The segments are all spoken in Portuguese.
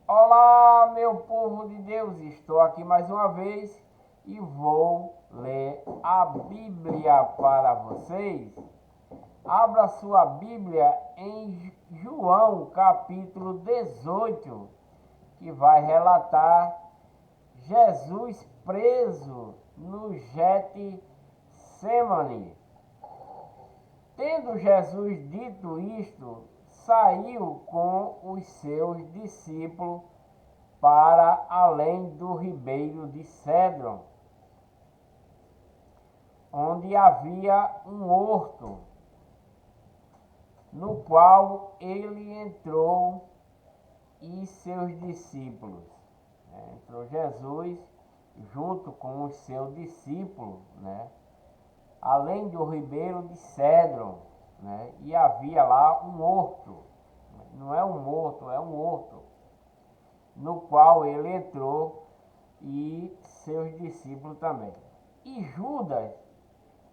Olá, meu povo de Deus, estou aqui mais uma vez e vou ler a Bíblia para vocês. Abra sua Bíblia em João, capítulo 18, que vai relatar Jesus preso no Getsemane. Tendo Jesus dito isto, saiu com os seus discípulos para além do ribeiro de Cédron, onde havia um horto, no qual ele entrou e seus discípulos. Entrou Jesus junto com os seus discípulos, além do ribeiro de Cédron, e havia lá um horto. Não é um horto, é um horto, no qual ele entrou e seus discípulos também. E Judas,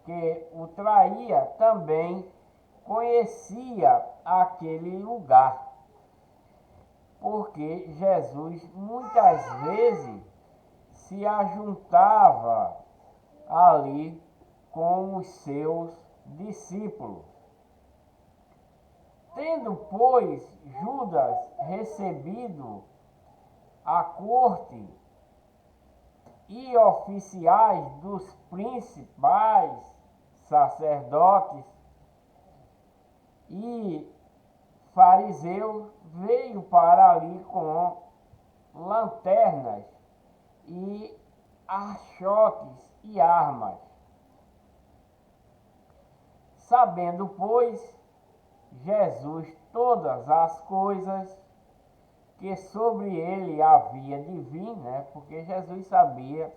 que o traía, também conhecia aquele lugar, porque Jesus muitas vezes se ajuntava ali com os seus discípulos. Tendo, pois, Judas recebido a corte e oficiais dos principais sacerdotes e fariseus, veio para ali com lanternas e achotes e armas. Sabendo, pois, Jesus todas as coisas que sobre ele havia de vir, porque Jesus sabia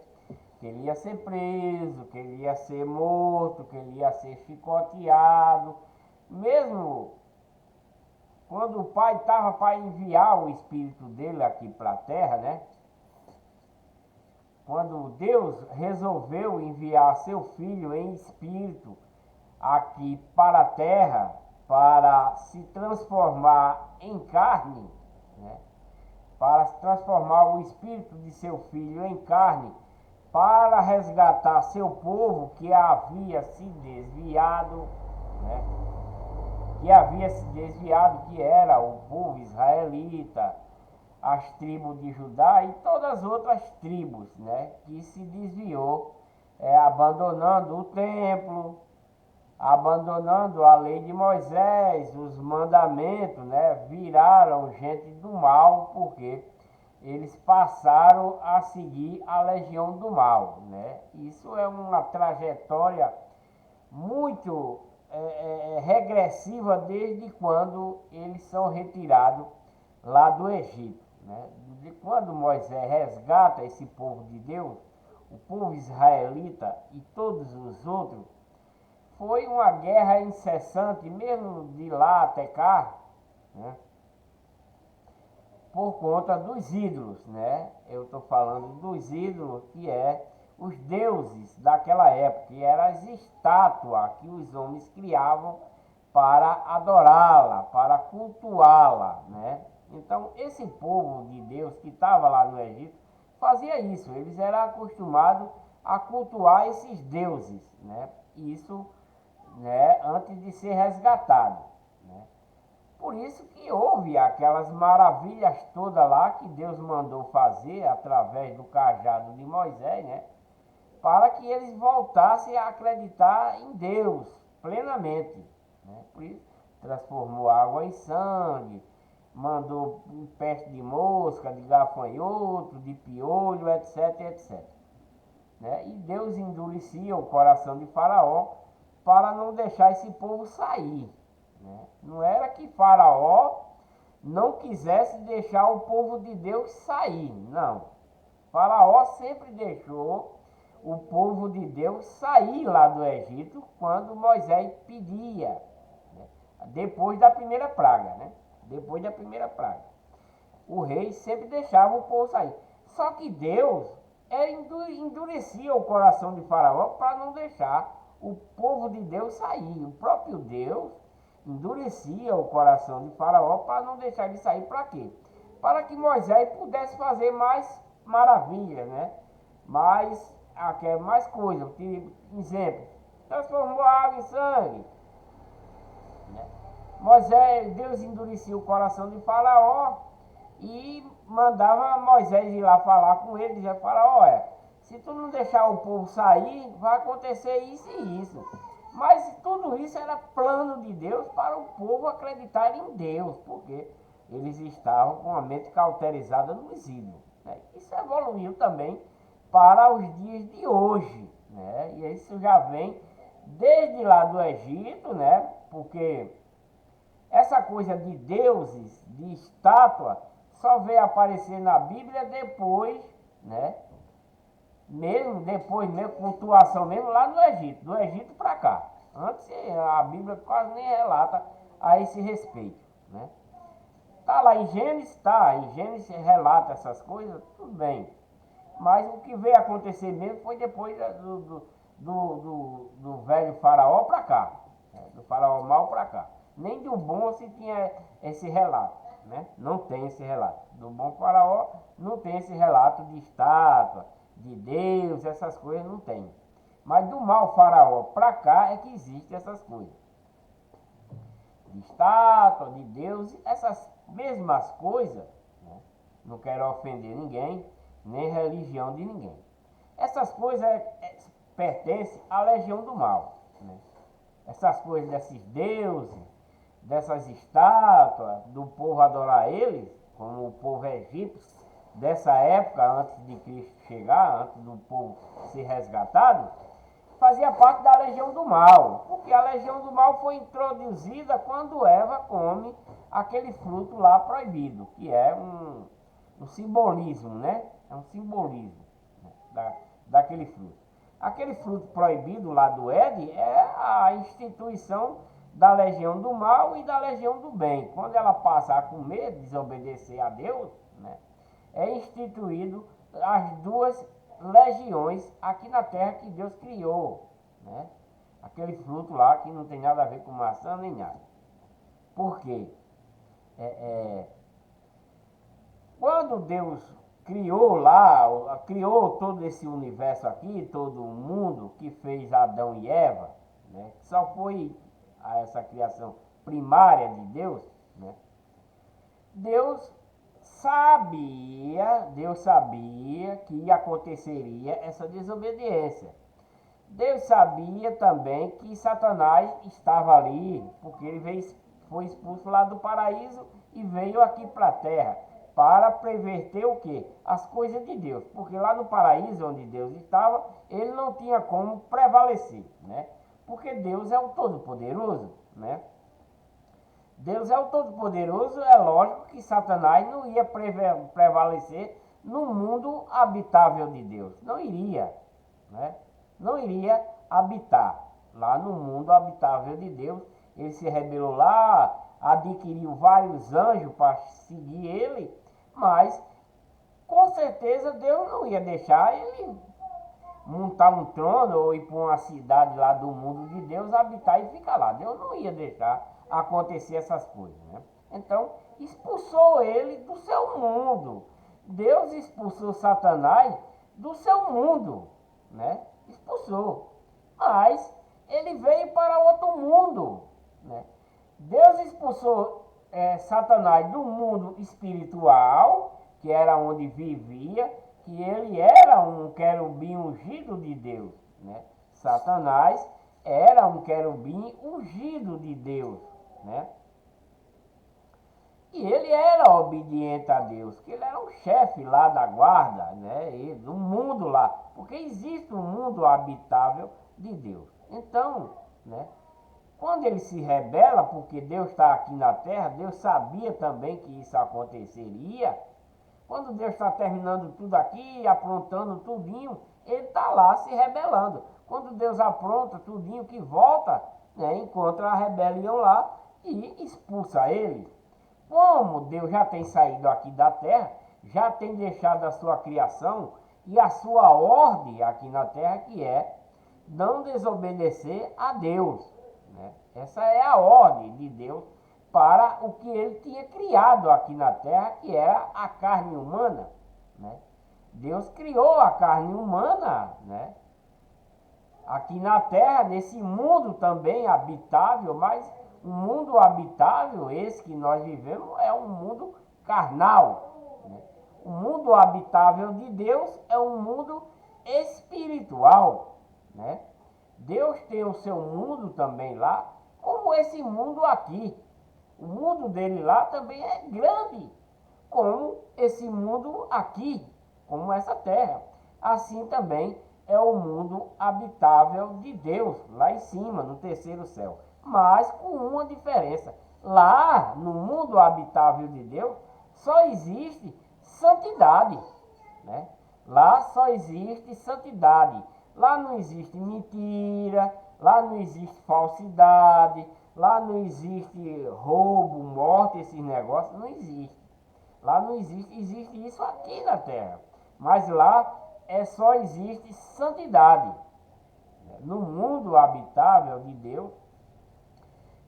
que ele ia ser preso, que ele ia ser morto, que ele ia ser chicoteado. Mesmo quando o Pai estava para enviar o Espírito dele aqui para a terra, quando Deus resolveu enviar seu Filho em Espírito aqui para a terra, para se transformar em carne, para se transformar o Espírito de seu Filho em carne, para resgatar seu povo que havia se desviado, que era o povo israelita, as tribos de Judá e todas as outras tribos, que se desviou, abandonando o templo, abandonando a lei de Moisés, os mandamentos, viraram gente do mal, porque eles passaram a seguir a legião do mal, Isso é uma trajetória muito regressiva desde quando eles são retirados lá do Egito, De quando Moisés resgata esse povo de Deus, o povo israelita e todos os outros, foi uma guerra incessante, mesmo de lá até cá, por conta dos ídolos, Eu estou falando dos ídolos que os deuses daquela época, que eram as estátuas que os homens criavam para adorá-la, para cultuá-la, Então, esse povo de Deus que estava lá no Egito fazia isso, eles eram acostumados a cultuar esses deuses, Isso, antes de ser resgatado, Por isso que houve aquelas maravilhas todas lá que Deus mandou fazer através do cajado de Moisés, para que eles voltassem a acreditar em Deus plenamente, Por isso transformou água em sangue, mandou peste de mosca, de gafanhoto, de piolho, etc, etc. E Deus endurecia o coração de Faraó para não deixar esse povo sair. Não era que Faraó não quisesse deixar o povo de Deus sair, não. Faraó sempre deixou o povo de Deus sair lá do Egito quando Moisés pedia, depois da primeira praga, Depois da primeira praga. O rei sempre deixava o povo sair. Só que Deus endurecia o coração de Faraó para não deixar o povo de Deus sair. O próprio Deus endurecia o coração de Faraó para não deixar ele sair. Para quê? para que Moisés pudesse fazer mais maravilhas, né? Mais coisas. Exemplo, transformou a água em sangue, né? Deus endurecia o coração de Faraó e mandava Moisés ir lá falar com ele, dizia: Faraó, se tu não deixar o povo sair, vai acontecer isso e isso. Mas tudo isso era plano de Deus para o povo acreditar em Deus, porque eles estavam com a mente cauterizada nos ídolos, né? Isso evoluiu também para os dias de hoje, né? E isso já vem desde lá do Egito, né? Porque essa coisa de deuses, de estátua, só veio aparecer na Bíblia depois, né? Mesmo cultuação mesmo lá no Egito, do Egito para cá. Antes a Bíblia quase nem relata a esse respeito, né? Tá lá em Gênesis, em Gênesis relata essas coisas, tudo bem. Mas o que veio acontecer mesmo foi depois do velho faraó para cá, né? Do faraó mau para cá. Nem do bom se tinha esse relato, né? Não tem esse relato. Do bom faraó não tem esse relato de estátua, de Deus, essas coisas não tem. Mas do mau faraó para cá é que existem essas coisas. De estátua, de Deus, essas mesmas coisas, né? Não quero ofender ninguém, nem religião de ninguém. Essas coisas pertencem à legião do mal, né? Essas coisas desses deuses, dessas estátuas, do povo adorar eles, como o povo egípcio, dessa época, antes de Cristo chegar, antes do povo ser resgatado, fazia parte da legião do mal, porque a legião do mal foi introduzida quando Eva come aquele fruto lá proibido, que é um simbolismo, né? É um simbolismo, né? Daquele fruto. Aquele fruto proibido lá do Éden é a instituição da legião do mal e da legião do bem. Quando ela passa a comer, desobedecer a Deus, né, é instituído as duas legiões aqui na terra que Deus criou, né? Aquele fruto lá que não tem nada a ver com maçã nem nada. Por quê? Quando Deus criou todo esse universo aqui, todo o mundo que fez Adão e Eva, né? Só foi essa criação primária de Deus, né? Deus sabia que aconteceria essa desobediência. Deus sabia também que Satanás estava ali, porque foi expulso lá do paraíso e veio aqui para a terra para perverter o quê? As coisas de Deus. Porque lá no paraíso onde Deus estava, ele não tinha como prevalecer, né? Porque Deus é o Todo-Poderoso, né? Deus é o Todo-Poderoso, é lógico que Satanás não ia prevalecer no mundo habitável de Deus. Não iria, né? Não iria habitar lá no mundo habitável de Deus. Ele se rebelou lá, adquiriu vários anjos para seguir ele, mas com certeza Deus não ia deixar ele montar um trono ou ir para uma cidade lá do mundo de Deus, habitar e ficar lá. Deus não ia deixar acontecer essas coisas, né? Então, expulsou ele do seu mundo. Deus expulsou Satanás do seu mundo, né? Expulsou. Mas ele veio para outro mundo, né? Deus expulsou Satanás do mundo espiritual, que era onde vivia, que ele era um querubim ungido de Deus, né? Satanás era um querubim ungido de Deus, né? E ele era obediente a Deus, que ele era o chefe lá da guarda, né? Do mundo lá, porque existe um mundo habitável de Deus. Então, né, quando ele se rebela, porque Deus está aqui na terra, Deus sabia também que isso aconteceria. Quando Deus está terminando tudo aqui, aprontando tudinho, ele está lá se rebelando. Quando Deus apronta tudinho que volta, né, encontra a rebelião lá e expulsa ele. Como Deus já tem saído aqui da terra, já tem deixado a sua criação e a sua ordem aqui na terra, que é não desobedecer a Deus, né? Essa é a ordem de Deus para o que ele tinha criado aqui na terra, que era a carne humana, né? Deus criou a carne humana, né? Aqui na terra, nesse mundo também habitável, mas um mundo habitável, esse que nós vivemos, é um mundo carnal, né? O mundo habitável de Deus é um mundo espiritual, né? Deus tem o seu mundo também lá, como esse mundo aqui. O mundo dele lá também é grande, como esse mundo aqui, como essa terra. Assim também é o mundo habitável de Deus, lá em cima, no terceiro céu. Mas com uma diferença. Lá, no mundo habitável de Deus, só existe santidade, né? Lá só existe santidade. Lá não existe mentira, lá não existe falsidade, lá não existe roubo, morte, esses negócios, não existe. Lá não existe, existe isso aqui na terra. Mas lá só existe santidade. No mundo habitável de Deus,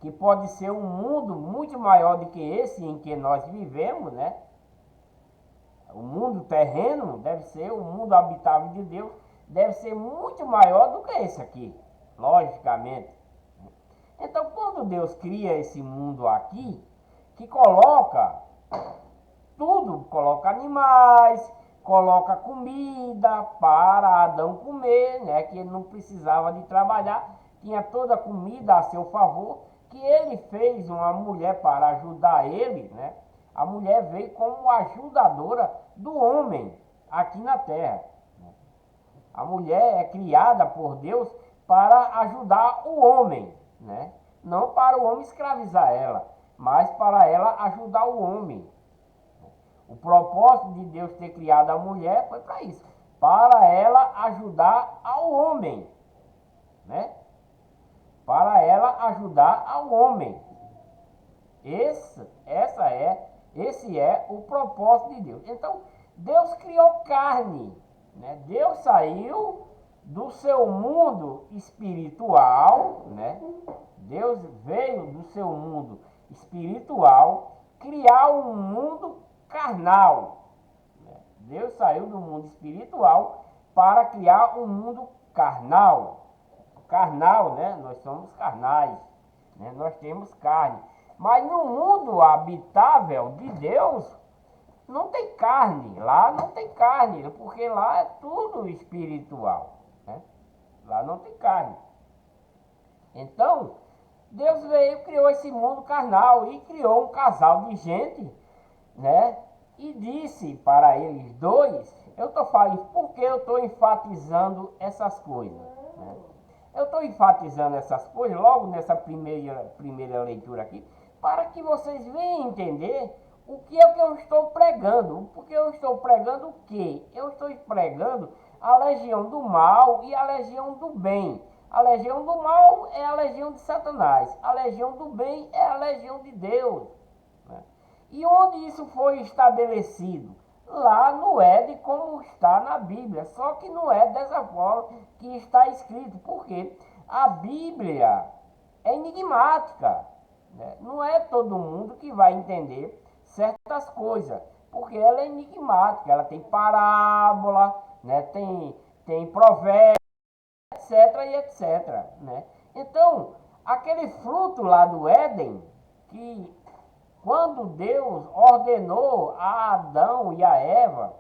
que pode ser um mundo muito maior do que esse em que nós vivemos, né? O mundo terreno deve ser, o mundo habitável de Deus deve ser muito maior do que esse aqui, logicamente. Então, quando Deus cria esse mundo aqui, que coloca tudo, coloca animais, coloca comida para Adão comer, né? Que ele não precisava de trabalhar, tinha toda a comida a seu favor, que ele fez uma mulher para ajudar ele, né? A mulher veio como ajudadora do homem aqui na terra. A mulher é criada por Deus para ajudar o homem, né? Não para o homem escravizar ela, mas para ela ajudar o homem. O propósito de Deus ter criado a mulher foi para isso, para ela ajudar ao homem, né? Para ela ajudar ao homem. Esse é o propósito de Deus. Então, Deus criou carne, né? Deus saiu do seu mundo espiritual, né? Deus veio do seu mundo espiritual criar um mundo carnal. Deus saiu do mundo espiritual para criar um mundo carnal. Carnal, né? Nós somos carnais, né? Nós temos carne. Mas no mundo habitável de Deus, não tem carne. Lá não tem carne, porque lá é tudo espiritual, né? Lá não tem carne. Então, Deus veio, criou esse mundo carnal e criou um casal de gente, né? E disse para eles dois, eu estou falando, porque eu estou enfatizando essas coisas, né? Eu estou enfatizando essas coisas logo nessa primeira leitura aqui, para que vocês venham entender o que é que eu estou pregando. Porque eu estou pregando o quê? Eu estou pregando a legião do mal e a legião do bem. A legião do mal é a legião de Satanás. A legião do bem é a legião de Deus, né? E onde isso foi estabelecido? Lá no Éden, como está na Bíblia. Só que não é dessa forma que está escrito. Porque a Bíblia é enigmática, né? Não é todo mundo que vai entender certas coisas. Porque ela é enigmática. Ela tem parábola, né? Tem provérbios, etc, e etc, né? Então, aquele fruto lá do Éden, que quando Deus ordenou a Adão e a Eva,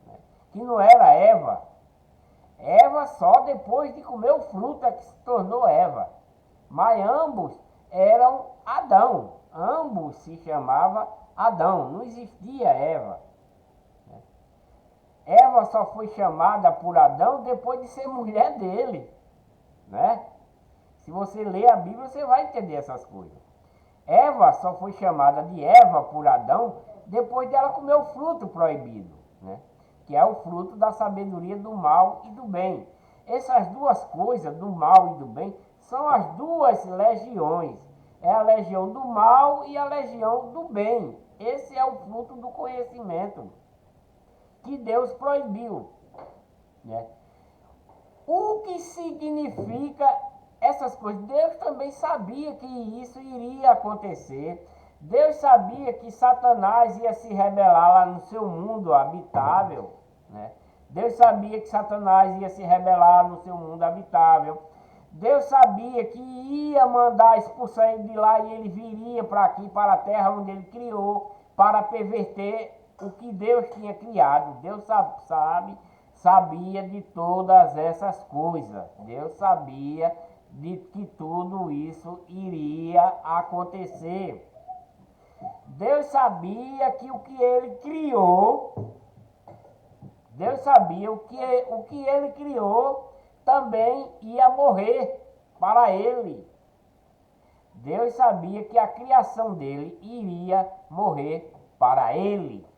né, que não era Eva, Eva só depois de comer o fruto é que se tornou Eva, mas ambos eram Adão, ambos se chamavam Adão, não existia Eva. Eva só foi chamada por Adão depois de ser mulher dele, né? Se você ler a Bíblia, você vai entender essas coisas. Eva só foi chamada de Eva por Adão depois dela comer o fruto proibido, né? Que é o fruto da sabedoria do mal e do bem. Essas duas coisas, do mal e do bem, são as duas legiões. É a legião do mal e a legião do bem. Esse é o fruto do conhecimento que Deus proibiu, né? O que significa essas coisas? Deus também sabia que isso iria acontecer. Deus sabia que Satanás ia se rebelar lá no seu mundo habitável, né? Deus sabia que Satanás ia se rebelar no seu mundo habitável. Deus sabia que ia mandar expulsar ele de lá e ele viria para aqui, para a terra onde ele criou, para perverter o que Deus tinha criado. Deus sabia de todas essas coisas. Deus sabia de que tudo isso iria acontecer. Deus sabia que o que ele criou, Deus sabia o que ele criou também ia morrer para ele. Deus sabia que a criação dele iria morrer para ele.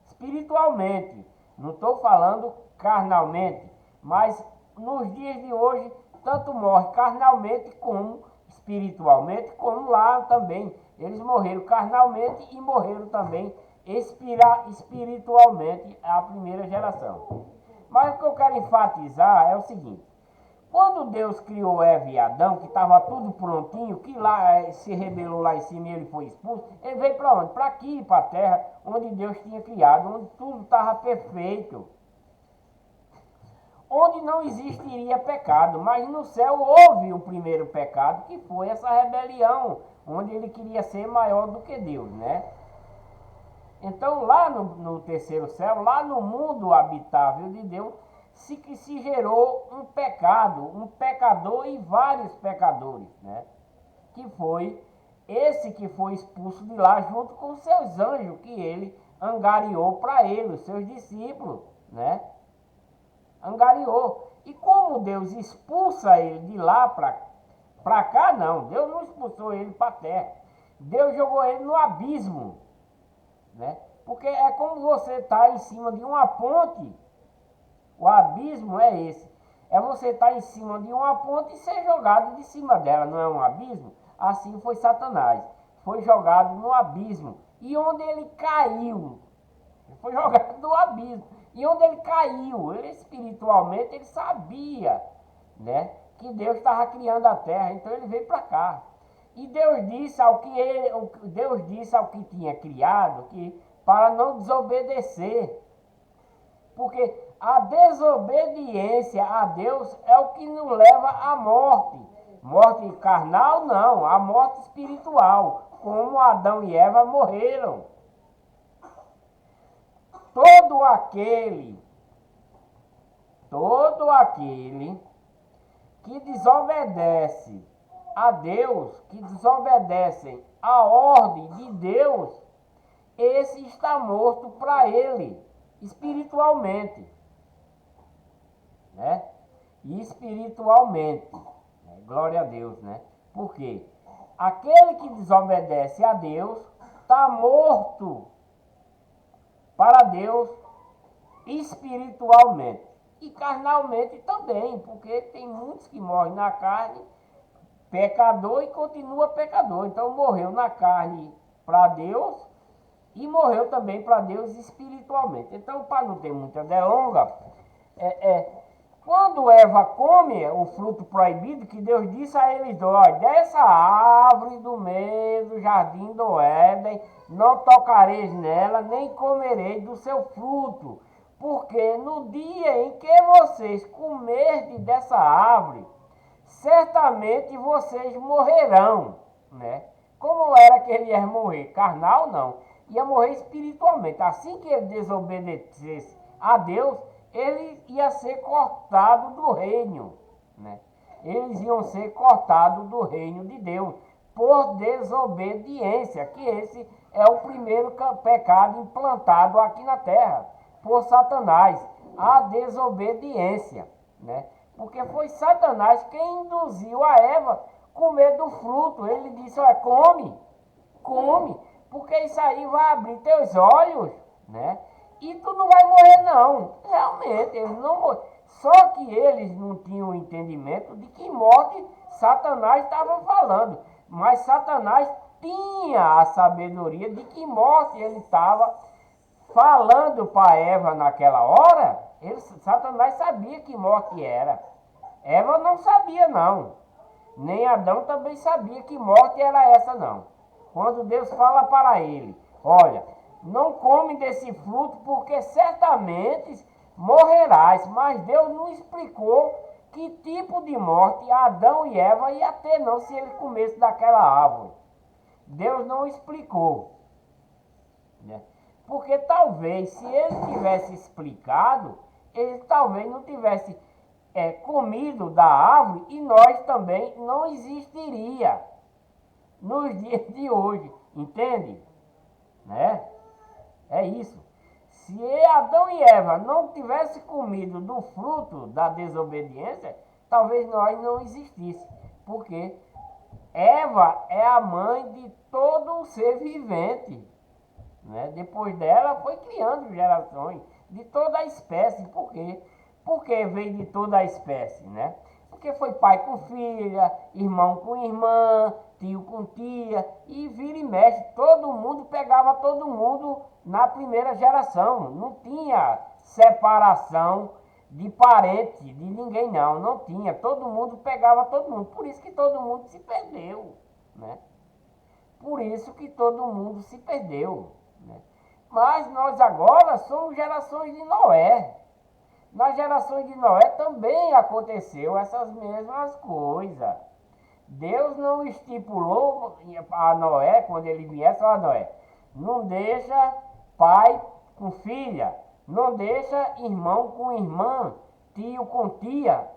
Espiritualmente, não estou falando carnalmente, mas nos dias de hoje, tanto morre carnalmente como espiritualmente, como lá também. Eles morreram carnalmente e morreram também espiritualmente, a primeira geração. Mas o que eu quero enfatizar é o seguinte: quando Deus criou Eva e Adão, que estava tudo prontinho, que lá se rebelou lá em cima e ele foi expulso, ele veio para onde? Para aqui, para a terra, onde Deus tinha criado, onde tudo estava perfeito. Onde não existiria pecado, mas no céu houve o primeiro pecado, que foi essa rebelião, onde ele queria ser maior do que Deus, né? Então lá no terceiro céu, lá no mundo habitável de Deus, se gerou um pecado, um pecador e vários pecadores, né? Que foi esse que foi expulso de lá junto com os seus anjos, que ele angariou para ele, os seus discípulos, né? Angariou. E como Deus expulsa ele de lá para cá, não. Deus não expulsou ele para a terra. Deus jogou ele no abismo, né? Porque é como você estar em cima de uma ponte. O abismo é esse. É você estar em cima de uma ponte e ser jogado de cima dela, não é um abismo? Assim foi Satanás. Foi jogado no abismo. E onde ele caiu? Ele foi jogado no abismo. E onde ele caiu? Ele espiritualmente ele sabia, né, que Deus estava criando a terra. Então ele veio para cá. E Deus disse ao que tinha criado que para não desobedecer. Porque a desobediência a Deus é o que nos leva à morte. Morte carnal não, a morte espiritual, como Adão e Eva morreram. Todo aquele que desobedece a Deus, que desobedecem a ordem de Deus, esse está morto para ele, espiritualmente, né? Espiritualmente, né? Glória a Deus, né? Porque aquele que desobedece a Deus está morto para Deus espiritualmente e carnalmente também, porque tem muitos que morrem na carne pecador e continua pecador. Então morreu na carne para Deus e morreu também para Deus espiritualmente. Então, para não ter muita delonga, quando Eva come o fruto proibido, que Deus disse a eles dois: dessa árvore do meio do jardim do Éden, não tocareis nela, nem comereis do seu fruto, porque no dia em que vocês comerem dessa árvore, certamente vocês morrerão, né? Como era que ele ia morrer? Carnal, não. Ia morrer espiritualmente. Assim que ele desobedecesse a Deus, ele ia ser cortado do reino, né? Eles iam ser cortados do reino de Deus por desobediência, que esse é o primeiro pecado implantado aqui na terra por Satanás, a desobediência, né? Porque foi Satanás quem induziu a Eva a comer do fruto. Ele disse: olha, come, porque isso aí vai abrir teus olhos, né? E tu não vai morrer não. Realmente, eles não morreram. Só que eles não tinham entendimento de que morte Satanás estava falando. Mas Satanás tinha a sabedoria de que morte ele estava falando para Eva naquela hora. Satanás sabia que morte era. Eva não sabia não. Nem Adão também sabia que morte era essa não. Quando Deus fala para ele, olha, não come desse fruto porque certamente morrerás. Mas Deus não explicou que tipo de morte Adão e Eva ia ter não se ele comesse daquela árvore. Deus não explicou, né? Porque talvez se ele tivesse explicado, ele talvez não tivesse comido da árvore e nós também não existiria nos dias de hoje, entende? Né? É isso. Se Adão e Eva não tivessem comido do fruto da desobediência, talvez nós não existíssemos. Porque Eva é a mãe de todo o ser vivente. Né? Depois dela foi criando gerações de toda a espécie. Por quê? Porque veio de toda a espécie, né? Porque foi pai com filha, irmão com irmã, tio com tia, e vira e mexe. Todo mundo pegava todo mundo na primeira geração. Não tinha separação de parente, de ninguém não. Não tinha. Todo mundo pegava todo mundo. Por isso que todo mundo se perdeu, né? Por isso que todo mundo se perdeu, né? Mas nós agora somos gerações de Noé. Nas gerações de Noé também aconteceu essas mesmas coisas. Deus não estipulou a Noé, quando ele viesse, ó Noé, não deixa pai com filha, não deixa irmão com irmã, tio com tia.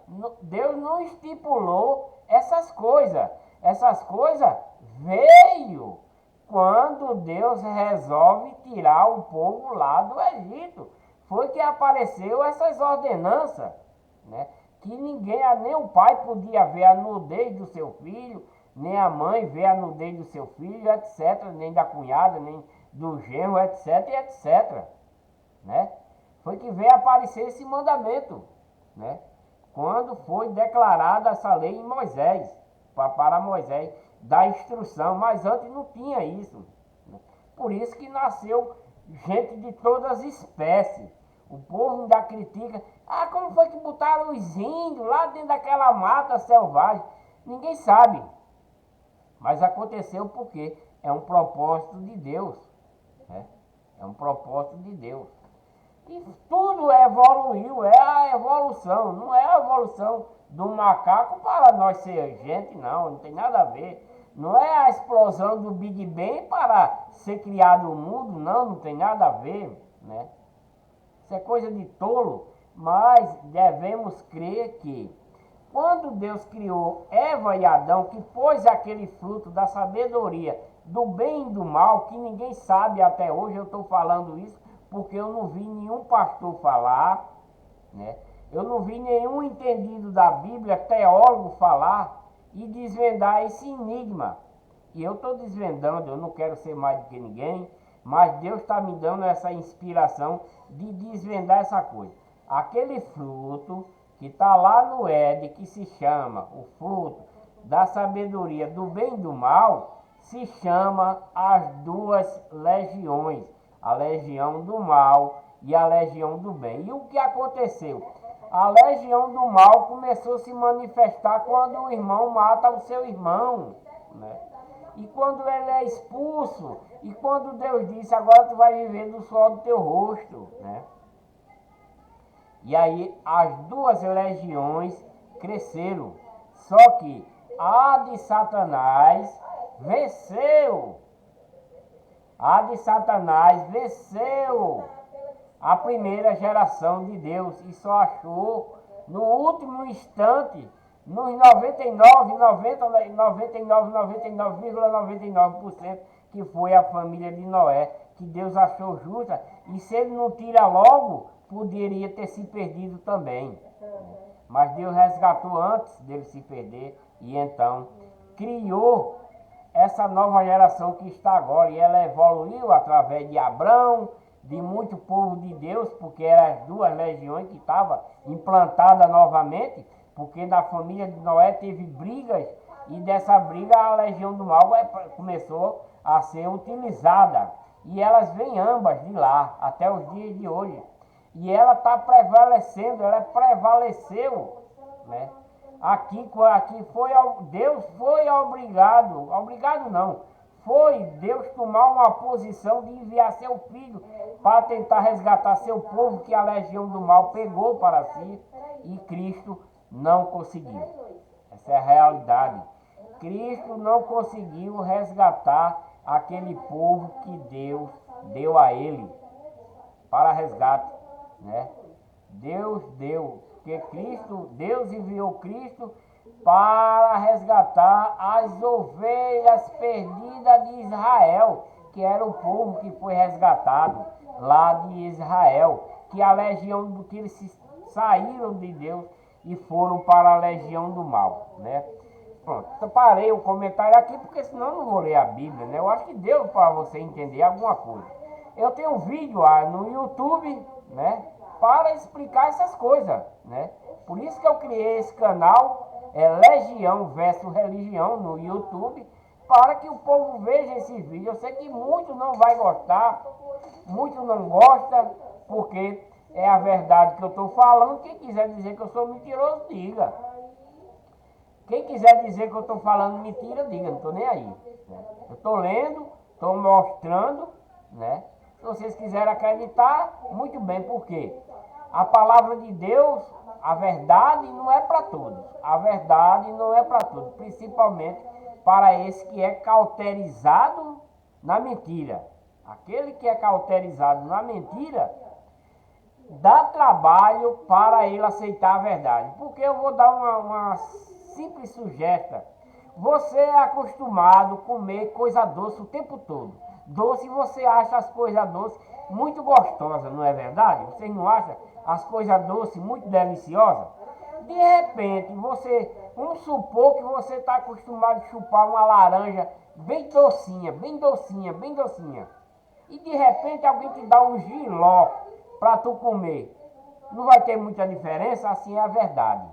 Deus não estipulou essas coisas. Essas coisas veio quando Deus resolve tirar o povo lá do Egito. Foi que apareceu essas ordenanças, né? Que ninguém, nem o pai podia ver a nudez do seu filho, nem a mãe ver a nudez do seu filho, etc., nem da cunhada, nem do genro, etc., etc., né? Foi que veio aparecer esse mandamento, né? Quando foi declarada essa lei em Moisés, para Moisés dar instrução, mas antes não tinha isso, né? Por isso que nasceu gente de todas as espécies. O povo ainda critica. Ah, como foi que botaram os índios lá dentro daquela mata selvagem? Ninguém sabe. Mas aconteceu porque é um propósito de Deus, né? É um propósito de Deus. E tudo evoluiu, é a evolução. Não é a evolução do macaco para nós ser gente, não. Não tem nada a ver. Não é a explosão do Big Bang para ser criado o mundo, não. Não tem nada a ver, né? Isso é coisa de tolo, mas devemos crer que quando Deus criou Eva e Adão, que pôs aquele fruto da sabedoria, do bem e do mal, que ninguém sabe até hoje, eu estou falando isso porque eu não vi nenhum pastor falar, né? Eu não vi nenhum entendido da Bíblia, teólogo falar e desvendar esse enigma. E eu estou desvendando, eu não quero ser mais do que ninguém, mas Deus está me dando essa inspiração de desvendar essa coisa. Aquele fruto que está lá no Éden, que se chama o fruto da sabedoria do bem e do mal, se chama as duas legiões, a legião do mal e a legião do bem. E o que aconteceu? A legião do mal começou a se manifestar quando o irmão mata o seu irmão, né? E quando ele é expulso, e quando Deus disse, agora tu vai viver do suor do teu rosto, né? E aí as duas legiões cresceram. Só que a de Satanás venceu. A de Satanás venceu a primeira geração de Deus e só achou no último instante, nos 99,99% que foi a família de Noé, que Deus achou justa, e se ele não tira logo, poderia ter se perdido também. Mas Deus resgatou antes dele se perder, e então criou essa nova geração que está agora, e ela evoluiu através de Abraão, de muito povo de Deus, porque eram as duas legiões que estavam implantadas novamente, porque na família de Noé teve brigas, e dessa briga a legião do mal começou a ser utilizada. E elas vêm ambas de lá, até os dias de hoje. E ela está prevalecendo, ela prevaleceu, né? Aqui foi, Deus foi obrigado não, foi Deus tomar uma posição de enviar seu filho para tentar resgatar seu povo que a legião do mal pegou para si e Cristo não conseguiu. Essa é a realidade. Cristo não conseguiu resgatar aquele povo que Deus deu a ele para resgate, né? Deus deu, porque Deus enviou Cristo para resgatar as ovelhas perdidas de Israel, que era o povo que foi resgatado lá de Israel, que a legião que eles saíram de Deus e foram para a legião do mal, né? Pronto, eu parei o comentário aqui porque senão eu não vou ler a Bíblia, né? Eu acho que deu para você entender alguma coisa. Eu tenho um vídeo no YouTube, né, para explicar essas coisas, né? Por isso que eu criei esse canal, Legião versus Religião, no YouTube, para que o povo veja esse vídeo. Eu sei que muitos não vai gostar, muitos não gostam, porque é a verdade que eu estou falando. Quem quiser dizer que eu sou mentiroso, diga. Quem quiser dizer que eu estou falando mentira, diga, não estou nem aí. Né? Eu estou lendo, estou mostrando, né? Se vocês quiserem acreditar, muito bem, porque a palavra de Deus, a verdade não é para todos. A verdade não é para todos, principalmente para esse que é cauterizado na mentira. Aquele que é cauterizado na mentira, dá trabalho para ele aceitar a verdade. Porque eu vou dar uma simples sugestão. Você é acostumado a comer coisa doce o tempo todo. Doce, você acha as coisas doces muito gostosas, não é verdade? Você não acha as coisas doces muito deliciosas? De repente, vamos supor que você está acostumado a chupar uma laranja bem docinha, bem docinha, bem docinha. E de repente alguém te dá um jiló para tu comer. Não vai ter muita diferença, assim é a verdade.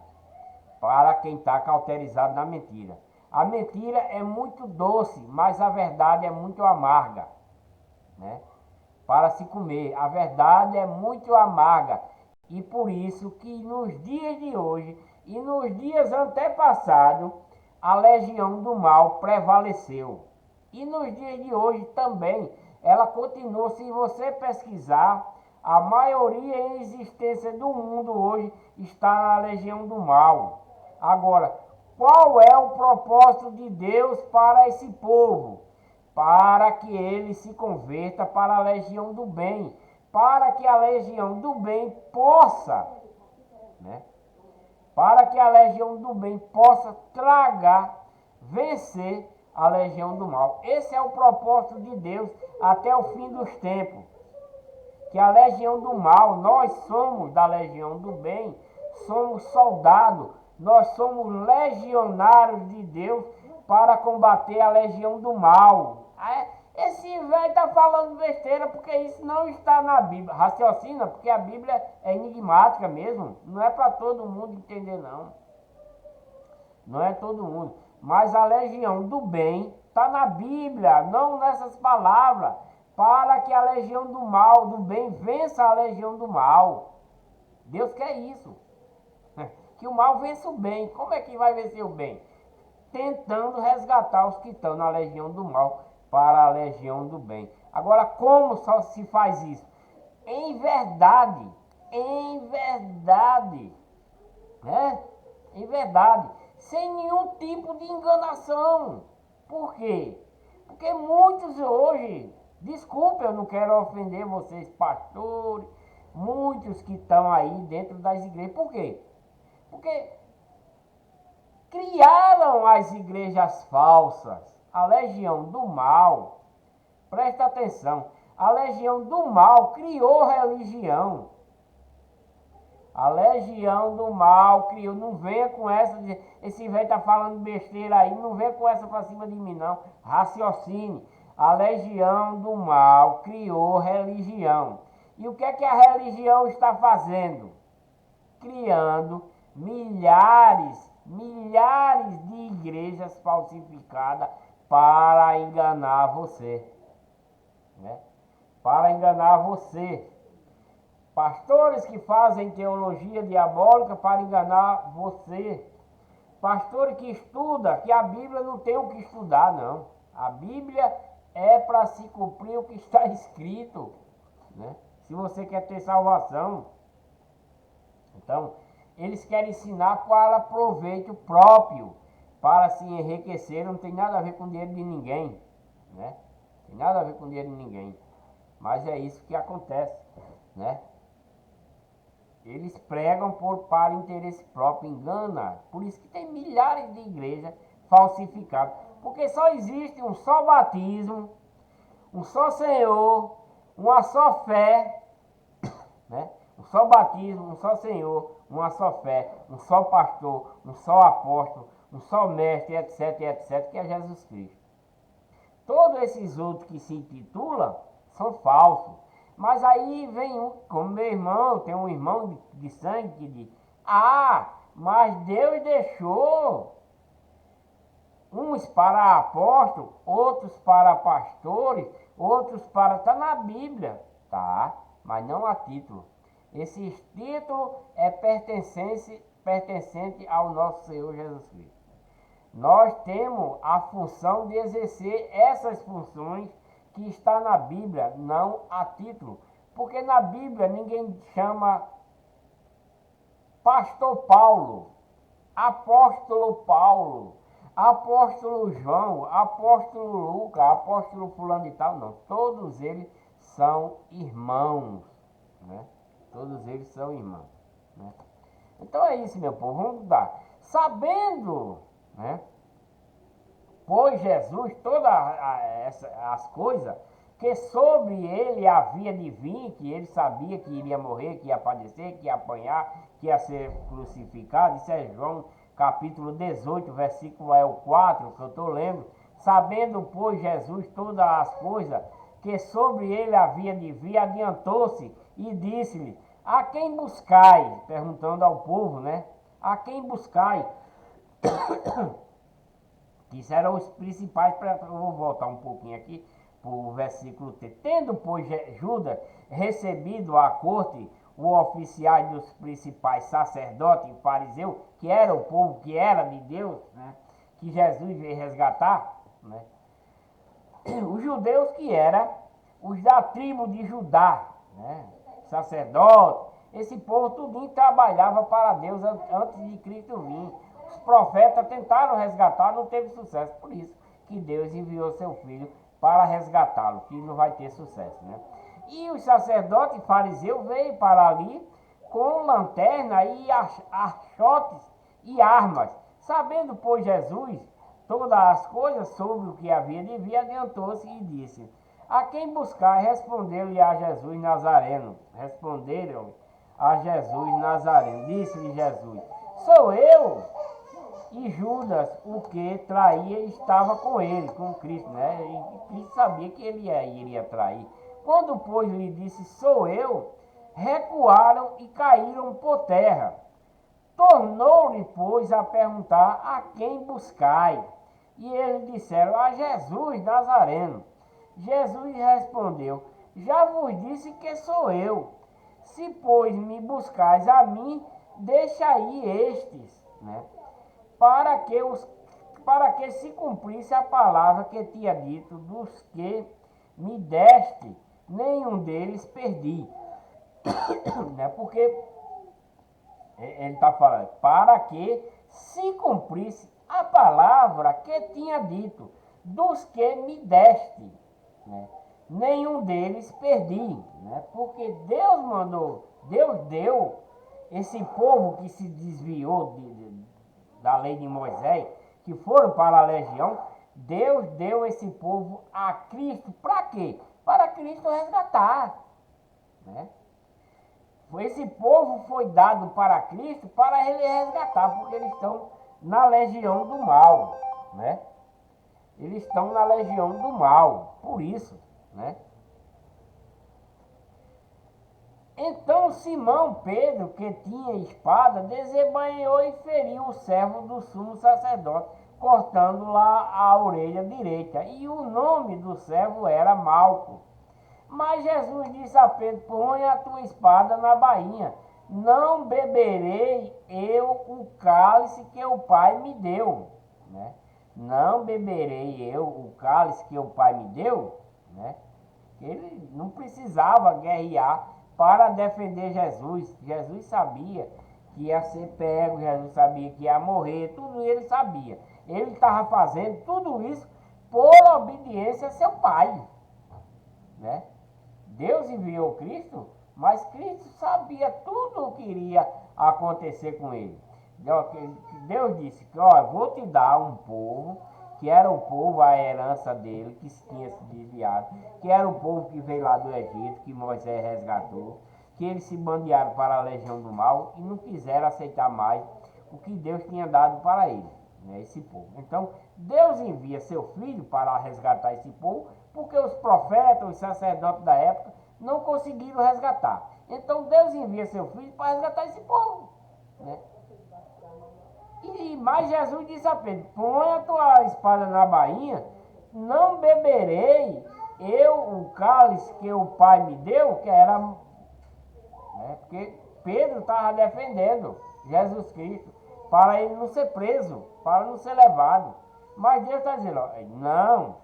Para quem está cauterizado na mentira. A mentira é muito doce, mas a verdade é muito amarga, né? Para se comer, a verdade é muito amarga. E por isso que nos dias de hoje e nos dias antepassados, a legião do mal prevaleceu. E nos dias de hoje também, ela continua. Se você pesquisar, a maioria em existência do mundo hoje está na legião do mal. Agora, qual é o propósito de Deus para esse povo? Para que ele se converta para a legião do bem, para que a legião do bem possa, né? Para que a legião do bem possa tragar, vencer a legião do mal. Esse é o propósito de Deus até o fim dos tempos. Que a legião do mal, nós somos da legião do bem, somos soldados, nós somos legionários de Deus para combater a legião do mal. Esse velho está falando besteira porque isso não está na Bíblia. Raciocina, porque a Bíblia é enigmática mesmo. Não é para todo mundo entender, não. Não é todo mundo. Mas a legião do bem está na Bíblia, não nessas palavras. Para que a legião do mal, do bem, vença a legião do mal. Deus quer isso. Que o mal vença o bem. Como é que vai vencer o bem? Tentando resgatar os que estão na legião do mal para a legião do bem. Agora, como só se faz isso? Em verdade, né? Em verdade, sem nenhum tipo de enganação. Por quê? Porque muitos hoje, desculpe, eu não quero ofender vocês, pastores, muitos que estão aí dentro das igrejas. Por quê? Porque criaram as igrejas falsas, a legião do mal. Presta atenção, a legião do mal criou religião. A legião do mal criou, não venha com essa, esse velho tá falando besteira aí, não venha com essa pra cima de mim não, raciocine. A legião do mal criou religião. E o que é que a religião está fazendo? Criando milhares de igrejas falsificadas para enganar você, né? Para enganar você. Pastores que fazem teologia diabólica para enganar você. Pastores que estudam, que a Bíblia não tem o que estudar, não. A Bíblia é para se cumprir o que está escrito, né? Se você quer ter salvação. Então, eles querem ensinar para proveito próprio, para se enriquecer, não tem nada a ver com o dinheiro de ninguém, né? Tem nada a ver com o dinheiro de ninguém. Mas é isso que acontece, né? Eles pregam para interesse próprio, engana. Por isso que tem milhares de igrejas falsificadas. Porque só existe um só batismo, um só Senhor, uma só fé, né? Um só batismo, um só Senhor, uma só fé, um só pastor, um só apóstolo, um só mestre, etc, etc, que é Jesus Cristo. Todos esses outros que se intitulam são falsos. Mas aí vem um, como meu irmão, tem um irmão de sangue que diz: ah, mas Deus deixou uns para apóstolos, outros para pastores, outros para... Está na Bíblia, tá? Mas não a título. Esse título é pertencente ao nosso Senhor Jesus Cristo. Nós temos a função de exercer essas funções que está na Bíblia, não a título. Porque na Bíblia ninguém chama Pastor Paulo, Apóstolo Paulo, Apóstolo João, Apóstolo Lucas, Apóstolo fulano e tal, não. Todos eles são irmãos, né? Todos eles são irmãos, né? Então é isso, meu povo, vamos dar. Sabendo, né? Pois Jesus, todas as coisas que sobre ele havia de vir, que ele sabia que iria morrer, que ia padecer, que ia apanhar, que ia ser crucificado. Isso é João capítulo 18, versículo é o 4, que eu estou lendo. Sabendo, pois, Jesus todas as coisas que sobre ele havia de vir, adiantou-se e disse-lhe: a quem buscai? Perguntando ao povo, né? A quem buscai? Isso eram os principais, eu vou voltar um pouquinho aqui para o versículo 3. Tendo, pois, Judas recebido à corte o oficiais dos principais sacerdotes e fariseus, que era o povo que era de Deus, né, que Jesus veio resgatar, né, os judeus que eram os da tribo de Judá, né, sacerdotes, esse povo tudinho trabalhava para Deus antes de Cristo vir. Os profetas tentaram resgatar, não teve sucesso. Por isso que Deus enviou seu filho para resgatá-lo, que não vai ter sucesso, né? E os sacerdotes e fariseus veio para ali com lanterna e achotes e armas. Sabendo, pois, Jesus todas as coisas sobre o que havia de vir, adiantou-se e disse: a quem buscar? Respondeu-lhe a Jesus Nazareno. Responderam a Jesus Nazareno. Disse-lhe Jesus: sou eu. E Judas, o que traía, estava com ele, com Cristo, né? E Cristo sabia que ele iria trair. Quando, pois, lhe disse: sou eu, recuaram e caíram por terra. Tornou-lhe, pois, a perguntar: a quem buscai? E eles disseram: a Jesus Nazareno. Jesus respondeu: já vos disse que sou eu. Se, pois, me buscais a mim, deixa aí estes, né? Para que se cumprisse a palavra que tinha dito: dos que me deste, nenhum deles perdi. Né? Porque ele está falando, para que se cumprisse a palavra que tinha dito: dos que me deste, né, nenhum deles perdi, né? Porque Deus mandou, Deus deu esse povo que se desviou da lei de Moisés, que foram para a legião. Deus deu esse povo a Cristo, para quê? Para Cristo resgatar, né? Esse povo foi dado para Cristo para ele resgatar, porque eles estão na legião do mal, né? Eles estão na legião do mal, por isso, né? Então Simão Pedro, que tinha espada, desembainhou e feriu o servo do sumo sacerdote, cortando lá a orelha direita. E o nome do servo era Malco. Mas Jesus disse a Pedro: põe a tua espada na bainha. Não beberei eu o cálice que o Pai me deu, né? não beberei eu o cálice que o Pai me deu, né? Ele não precisava guerrear para defender Jesus. Jesus sabia que ia ser pego, Jesus sabia que ia morrer, tudo ele sabia. Ele estava fazendo tudo isso por obediência a seu Pai, né? Deus enviou Cristo, mas Cristo sabia tudo o que iria acontecer com ele. Deus disse que, ó, vou te dar um povo, que era o povo, a herança dele, que tinha se desviado, que era o povo que veio lá do Egito, que Moisés resgatou, que eles se bandearam para a legião do mal e não quiseram aceitar mais o que Deus tinha dado para eles, né, esse povo. Então, Deus envia seu filho para resgatar esse povo, porque os profetas, os sacerdotes da época, não conseguiram resgatar. Então, Deus envia seu filho para resgatar esse povo, né? Mas Jesus disse a Pedro: põe a tua espada na bainha, não beberei eu o cálice que o Pai me deu, que era, né, porque Pedro estava defendendo Jesus Cristo, para ele não ser preso, para não ser levado. Mas Deus está dizendo: ó, não,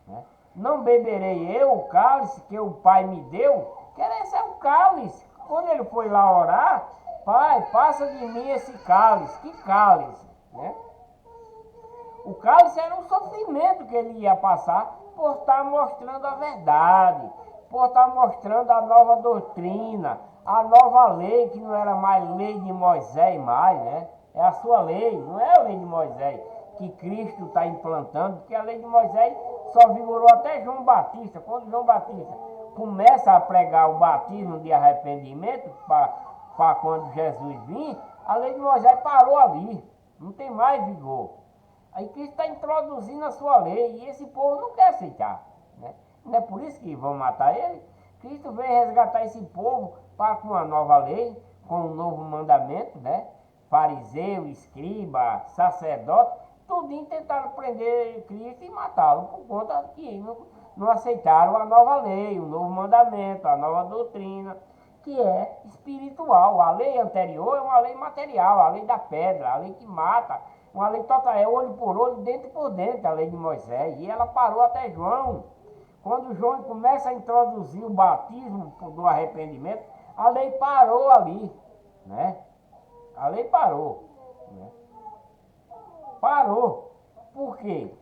né, não beberei eu o cálice que o Pai me deu, que era esse é o cálice. Quando ele foi lá orar, Pai, passa de mim esse cálice. Que cálice, né? O cálice era um sofrimento que ele ia passar por estar mostrando a verdade, por estar mostrando a nova doutrina, a nova lei, que não era mais lei de Moisés mais, né? É a sua lei, não é a lei de Moisés que Cristo está implantando, porque a lei de Moisés só vigorou até João Batista. Quando João Batista começa a pregar o batismo de arrependimento, para quando Jesus vir, a lei de Moisés parou ali, não tem mais vigor. Aí Cristo está introduzindo a sua lei e esse povo não quer aceitar, né? Não é por isso que vão matar ele. Cristo veio resgatar esse povo para com uma nova lei, com um novo mandamento, né? Fariseu, escriba, sacerdote, tudinho tentaram prender Cristo e matá-lo por conta que não aceitaram a nova lei, o novo mandamento, a nova doutrina, que é espiritual. A lei anterior é uma lei material, a lei da pedra, a lei que mata, uma lei total, é olho por olho, dente por dente, a lei de Moisés. E ela parou até João. Quando João começa a introduzir o batismo do arrependimento, a lei parou ali, né? A lei parou, né? Parou. Por quê?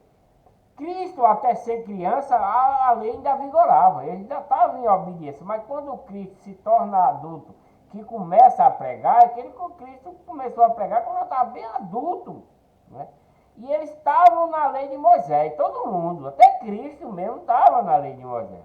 Cristo, até ser criança, a lei ainda vigorava, ele ainda estava em obediência. Mas quando Cristo se torna adulto, que começa a pregar, é que Cristo começou a pregar quando estava bem adulto, né? E eles estavam na lei de Moisés, todo mundo, até Cristo mesmo estava na lei de Moisés.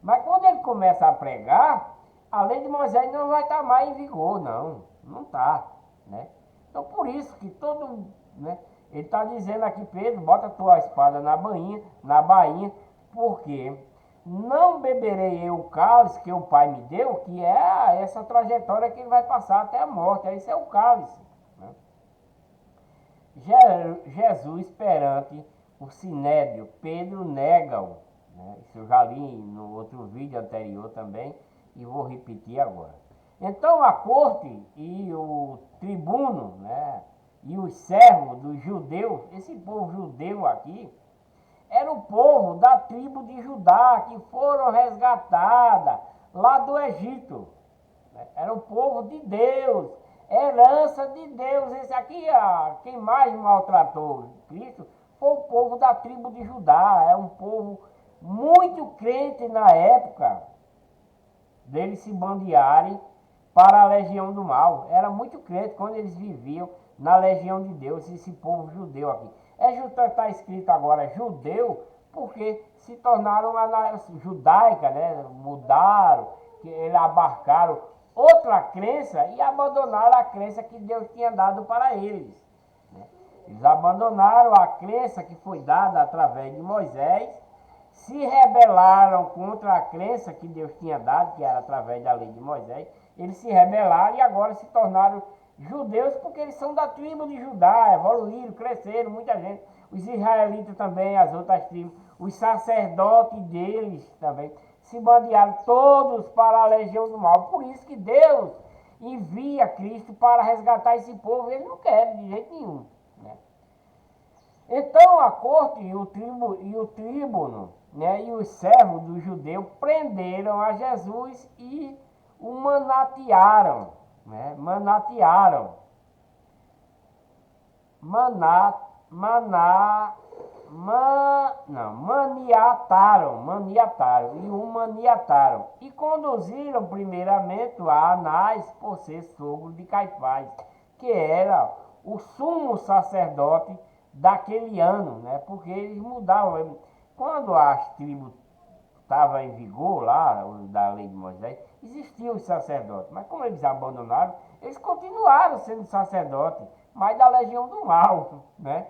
Mas quando ele começa a pregar, a lei de Moisés não vai estar mais em vigor, não está, né? Então por isso que todo, né, ele está dizendo aqui, Pedro, bota a tua espada na bainha, porque não beberei eu o cálice que o Pai me deu, que é essa trajetória que ele vai passar até a morte. Esse é o cálice, né? Jesus perante o sinédrio, Pedro nega-o, né? Isso eu já li no outro vídeo anterior também e vou repetir agora. Então a corte e o tribuno, né, e os servos dos judeus, esse povo judeu aqui, era o povo da tribo de Judá, que foram resgatadas lá do Egito. Era o povo de Deus, herança de Deus. Esse aqui, quem mais maltratou Cristo foi o povo da tribo de Judá. É um povo muito crente na época deles se bandearem para a legião do mal. Era muito crente quando eles viviam na legião de Deus, esse povo judeu aqui. Está escrito agora judeu, porque se tornaram judaica, né? Mudaram, que eles abarcaram outra crença e abandonaram a crença que Deus tinha dado para eles, né? Eles abandonaram a crença que foi dada através de Moisés, se rebelaram contra a crença que Deus tinha dado, que era através da lei de Moisés. Eles se rebelaram e agora se tornaram judeus, porque eles são da tribo de Judá, evoluíram, cresceram, muita gente. Os israelitas também, as outras tribos, os sacerdotes deles também, se bandearam todos para a legião do mal. Por isso que Deus envia Cristo para resgatar esse povo. Eles não querem de jeito nenhum, né? Então a corte e o tríbuno, né, e os servos do judeu prenderam a Jesus e o manatearam, né, maná, maná, não, maniataram e conduziram primeiramente a Anás por ser sogro de Caifás, que era o sumo sacerdote daquele ano, né? Porque eles mudavam. Quando as tribos estavam em vigor lá, da lei de Moisés, existiam os sacerdotes, mas como eles abandonaram, eles continuaram sendo sacerdotes, mas da legião do mal, né?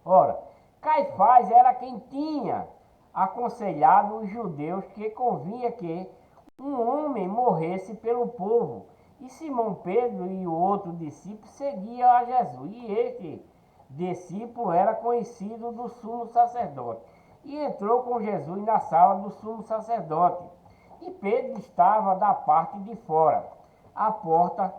Ora, Caifás era quem tinha aconselhado os judeus que convinha que um homem morresse pelo povo. E Simão Pedro e o outro discípulo seguiam a Jesus. E este discípulo era conhecido do sumo sacerdote. E entrou com Jesus na sala do sumo sacerdote. E Pedro estava da parte de fora, a porta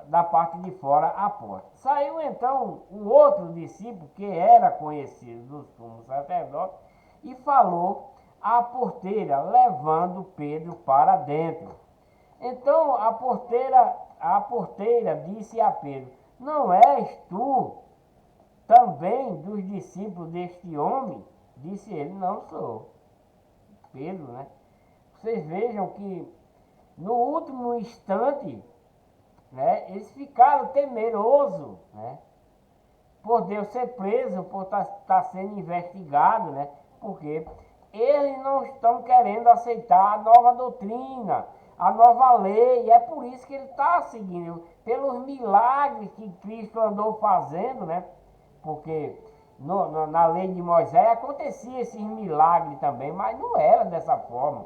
da parte de fora a porta. Saiu então o outro discípulo, que era conhecido do sumo sacerdote, e falou à porteira, levando Pedro para dentro. Então a porteira disse a Pedro: Não és tu também dos discípulos deste homem? Disse ele: Não sou. Pedro, né? Vocês vejam que no último instante, né, eles ficaram temerosos, né, por Deus ser preso, por estar sendo investigado, né, porque eles não estão querendo aceitar a nova doutrina, a nova lei. É por isso que ele está seguindo, pelos milagres que Cristo andou fazendo, né, porque na lei de Moisés acontecia esses milagres também, mas não era dessa forma.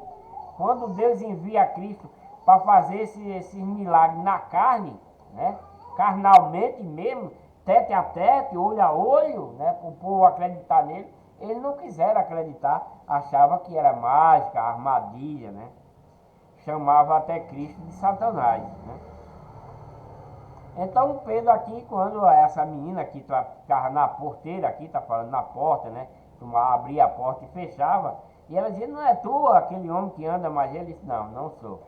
Quando Deus envia Cristo para fazer esses milagres na carne, né, carnalmente mesmo, tete a tete, olho a olho, né, para o povo acreditar nele, eles não quiseram acreditar, achava que era mágica, armadilha, né, chamava até Cristo de Satanás, né. Então Pedro aqui, quando essa menina que ficava na porteira, aqui está falando na porta, né? Abria a porta e fechava, e ela dizia: Não é tu aquele homem que anda? Mas ele disse: Não, não sou.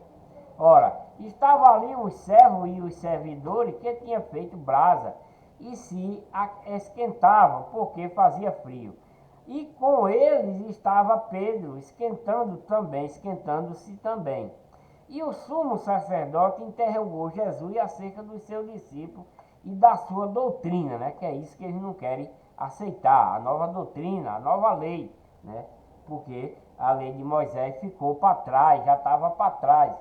Ora, estava ali os servos e os servidores que tinham feito brasa e se esquentavam, porque fazia frio. E com eles estava Pedro, esquentando-se também. E o sumo sacerdote interrogou Jesus acerca dos seus discípulos e da sua doutrina, né? Que é isso que eles não querem aceitar, a nova doutrina, a nova lei, né? Porque a lei de Moisés ficou para trás, já estava para trás.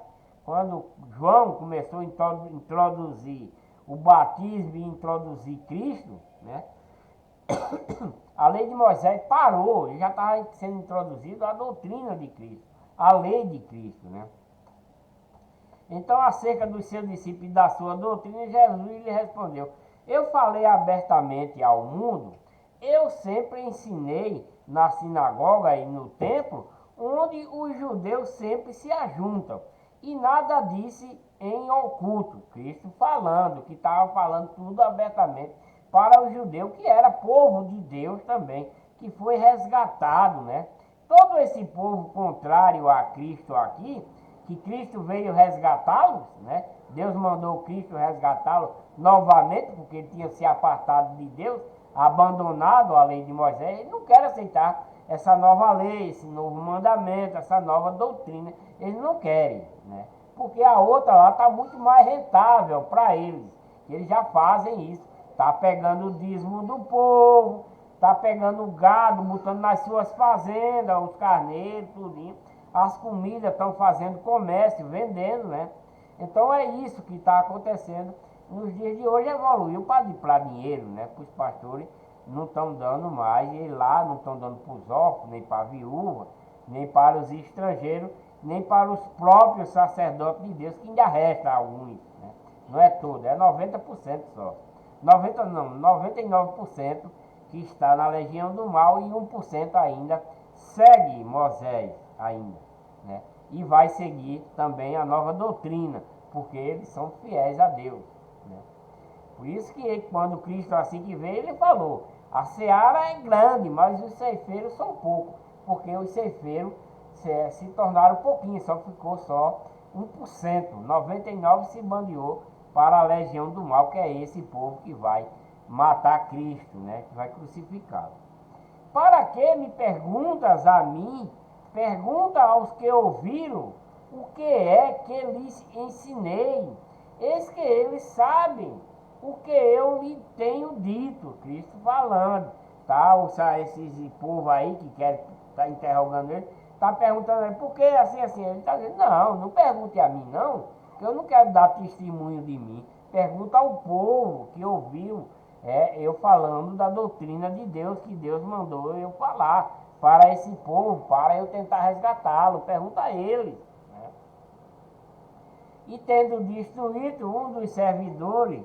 Quando João começou a introduzir o batismo e introduzir Cristo, né? A lei de Moisés parou, já estava sendo introduzido a doutrina de Cristo, a lei de Cristo, né? Então, acerca dos seus discípulos e da sua doutrina, Jesus lhe respondeu: Eu falei abertamente ao mundo, eu sempre ensinei na sinagoga e no templo, onde os judeus sempre se ajuntam, e nada disse em oculto. Cristo falando, que estava falando tudo abertamente para o judeu, que era povo de Deus também, que foi resgatado, né? Todo esse povo contrário a Cristo aqui, que Cristo veio resgatá-los, né? Deus mandou Cristo resgatá-lo novamente, porque ele tinha se apartado de Deus, abandonado a lei de Moisés. Ele não quer aceitar essa nova lei, esse novo mandamento, essa nova doutrina. Eles não querem, né? Porque a outra lá está muito mais rentável para eles. Eles já fazem isso. Está pegando o dízimo do povo, está pegando o gado, botando nas suas fazendas, os carneiros, tudinho. As comidas estão fazendo comércio, vendendo, né? Então é isso que está acontecendo nos dias de hoje. Evoluiu para dinheiro, né? Para os pastores não estão dando mais, e lá não estão dando para os órfãos, nem para a viúva, nem para os estrangeiros, nem para os próprios sacerdotes de Deus, que ainda resta alguns, né? Não é todo, é 90% só. 90 não, 99% que está na legião do mal, e 1% ainda segue Moisés ainda, né? E vai seguir também a nova doutrina, porque eles são fiéis a Deus, né? Por isso que quando Cristo assim que veio, ele falou: A seara é grande, mas os ceifeiros são poucos, porque os ceifeiros se tornaram pouquinho, só ficou só 1%. 99% se bandeou para a legião do mal, que é esse povo que vai matar Cristo, né? Que vai crucificá-lo. Para que me perguntas a mim? Pergunta aos que ouviram o que é que lhes ensinei. Eis que eles sabem o que eu lhe tenho dito. Cristo falando, tá? Esse povo aí que quer tá interrogando ele, tá perguntando ele, por que assim, assim? Ele está dizendo, não pergunte a mim não, que eu não quero dar testemunho de mim. Pergunta ao povo que ouviu eu falando da doutrina de Deus, que Deus mandou eu falar para esse povo, para eu tentar resgatá-lo. Pergunta a eles. Né? E tendo dito isso, um dos servidores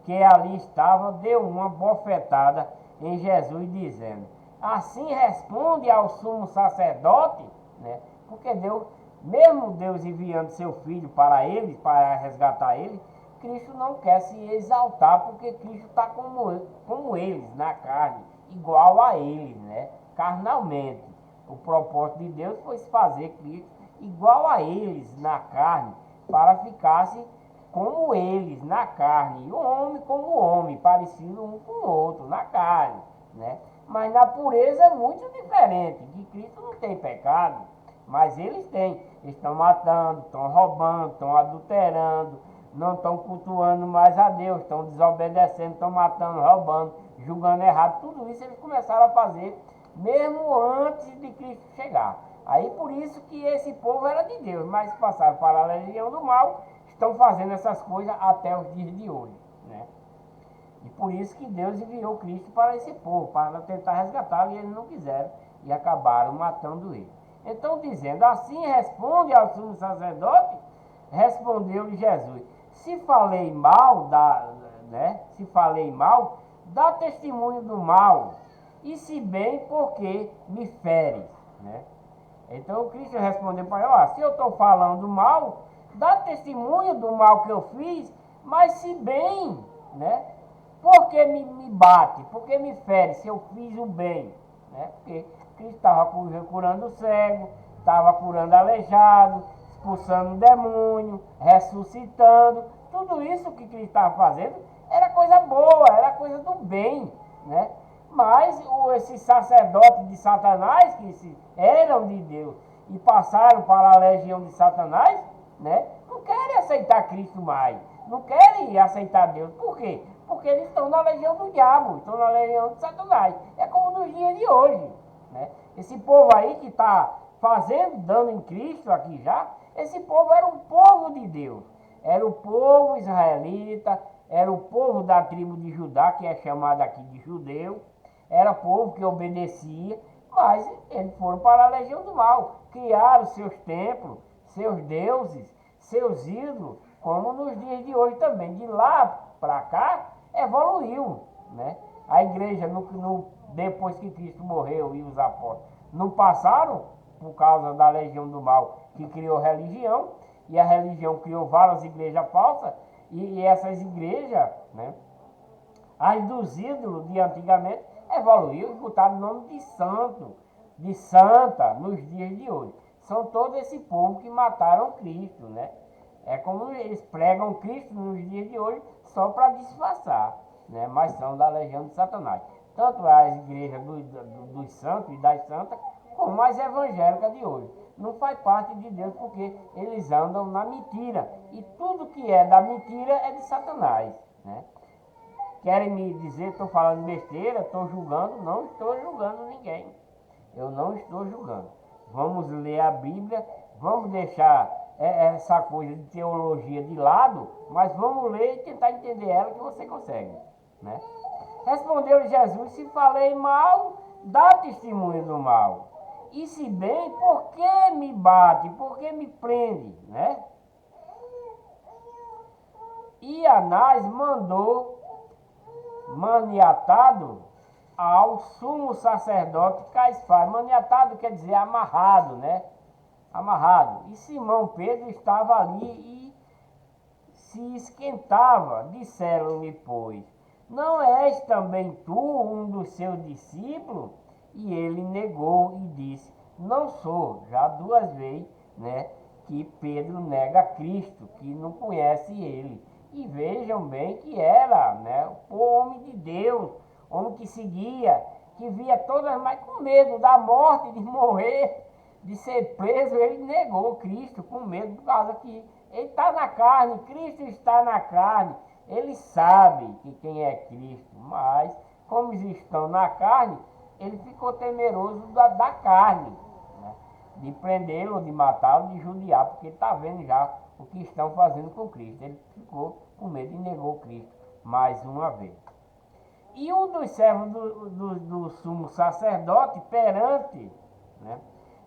que ali estava deu uma bofetada em Jesus, dizendo: assim responde ao sumo sacerdote, né? Porque Deus, mesmo Deus enviando seu filho para eles, para resgatar eles, Cristo não quer se exaltar, porque Cristo está como eles, na carne, igual a eles, né? Carnalmente. O propósito de Deus foi fazer Cristo igual a eles na carne, para ficasse como eles na carne, e o homem como o homem, parecido um com o outro na carne, né? Mas na pureza é muito diferente, que Cristo não tem pecado, mas eles têm. Eles estão matando, estão roubando, estão adulterando, não estão cultuando mais a Deus, estão desobedecendo, estão matando, roubando, julgando errado. Tudo isso eles começaram a fazer mesmo antes de Cristo chegar. Aí por isso que esse povo era de Deus, mas passaram para a legião do mal, estão fazendo essas coisas até os dias de hoje, né? E por isso que Deus enviou Cristo para esse povo, para tentar resgatá-lo, e eles não quiseram e acabaram matando ele. Então, dizendo, assim responde ao sumo sacerdote, respondeu-lhe Jesus: se falei mal, se falei mal, dá testemunho do mal, e se bem, porque me feres, né? Então Cristo respondeu para ele: se eu estou falando mal, dá testemunho do mal que eu fiz, mas se bem, né? Por que me bate? Por que me fere se eu fiz o bem? Né? Porque Cristo estava curando o cego, estava curando aleijado, expulsando o demônio, ressuscitando. Tudo isso que Cristo estava fazendo era coisa boa, era coisa do bem, né? Mas esses sacerdotes de Satanás, que eram de Deus e passaram para a legião de Satanás, né? Não querem aceitar Cristo mais, não querem aceitar Deus. Por quê? Porque eles estão na legião do diabo, estão na legião de Satanás. É como nos dias de hoje, né? Esse povo aí que está fazendo dano em Cristo aqui já, esse povo era um povo de Deus. Era o povo israelita, era o povo da tribo de Judá, que é chamado aqui de judeu. Era povo que obedecia, mas eles foram para a legião do mal. Criaram seus templos, seus deuses, seus ídolos, como nos dias de hoje também. De lá para cá, evoluiu, né? A igreja, depois que Cristo morreu e os apóstolos, não passaram por causa da legião do mal, que criou religião, e a religião criou várias igrejas falsas, e essas igrejas, né, as dos ídolos de antigamente, evoluiu e botaram o nome de santo, de santa, nos dias de hoje. São todo esse povo que mataram Cristo, né? É como eles pregam Cristo nos dias de hoje só para disfarçar, né? Mas são da legião de Satanás. Tanto as igrejas dos santos e das santas, como as evangélicas de hoje. Não faz parte de Deus porque eles andam na mentira. E tudo que é da mentira é de Satanás, né? Querem me dizer, estou falando besteira, estou julgando? Não estou julgando ninguém. Eu não estou julgando. Vamos ler a Bíblia, vamos deixar essa coisa de teologia de lado, mas vamos ler e tentar entender ela, que você consegue, né? Respondeu-lhe Jesus: se falei mal, dá testemunho do mal. E se bem, por que me bate? Por que me prende, né? E Anás mandou maniatado ao sumo sacerdote Caifás. Maniatado quer dizer amarrado, né? Amarrado. E Simão Pedro estava ali e se esquentava. Disseram-lhe, pois, não és também tu um dos seus discípulos? E ele negou e disse, não sou. Já duas vezes, né, que Pedro nega Cristo, que não conhece ele. E vejam bem que era, né, o homem de Deus, homem que seguia, que via todas, mas com medo da morte, de morrer, de ser preso, ele negou Cristo com medo, por causa que ele está na carne, Cristo está na carne. Ele sabe que quem é Cristo, mas como eles estão na carne, ele ficou temeroso da carne, né? De prendê-lo, de matá-lo, de judiar, porque ele está vendo já o que estão fazendo com Cristo. Ele ficou com medo e negou Cristo mais uma vez. E um dos servos do sumo sacerdote, perante, né,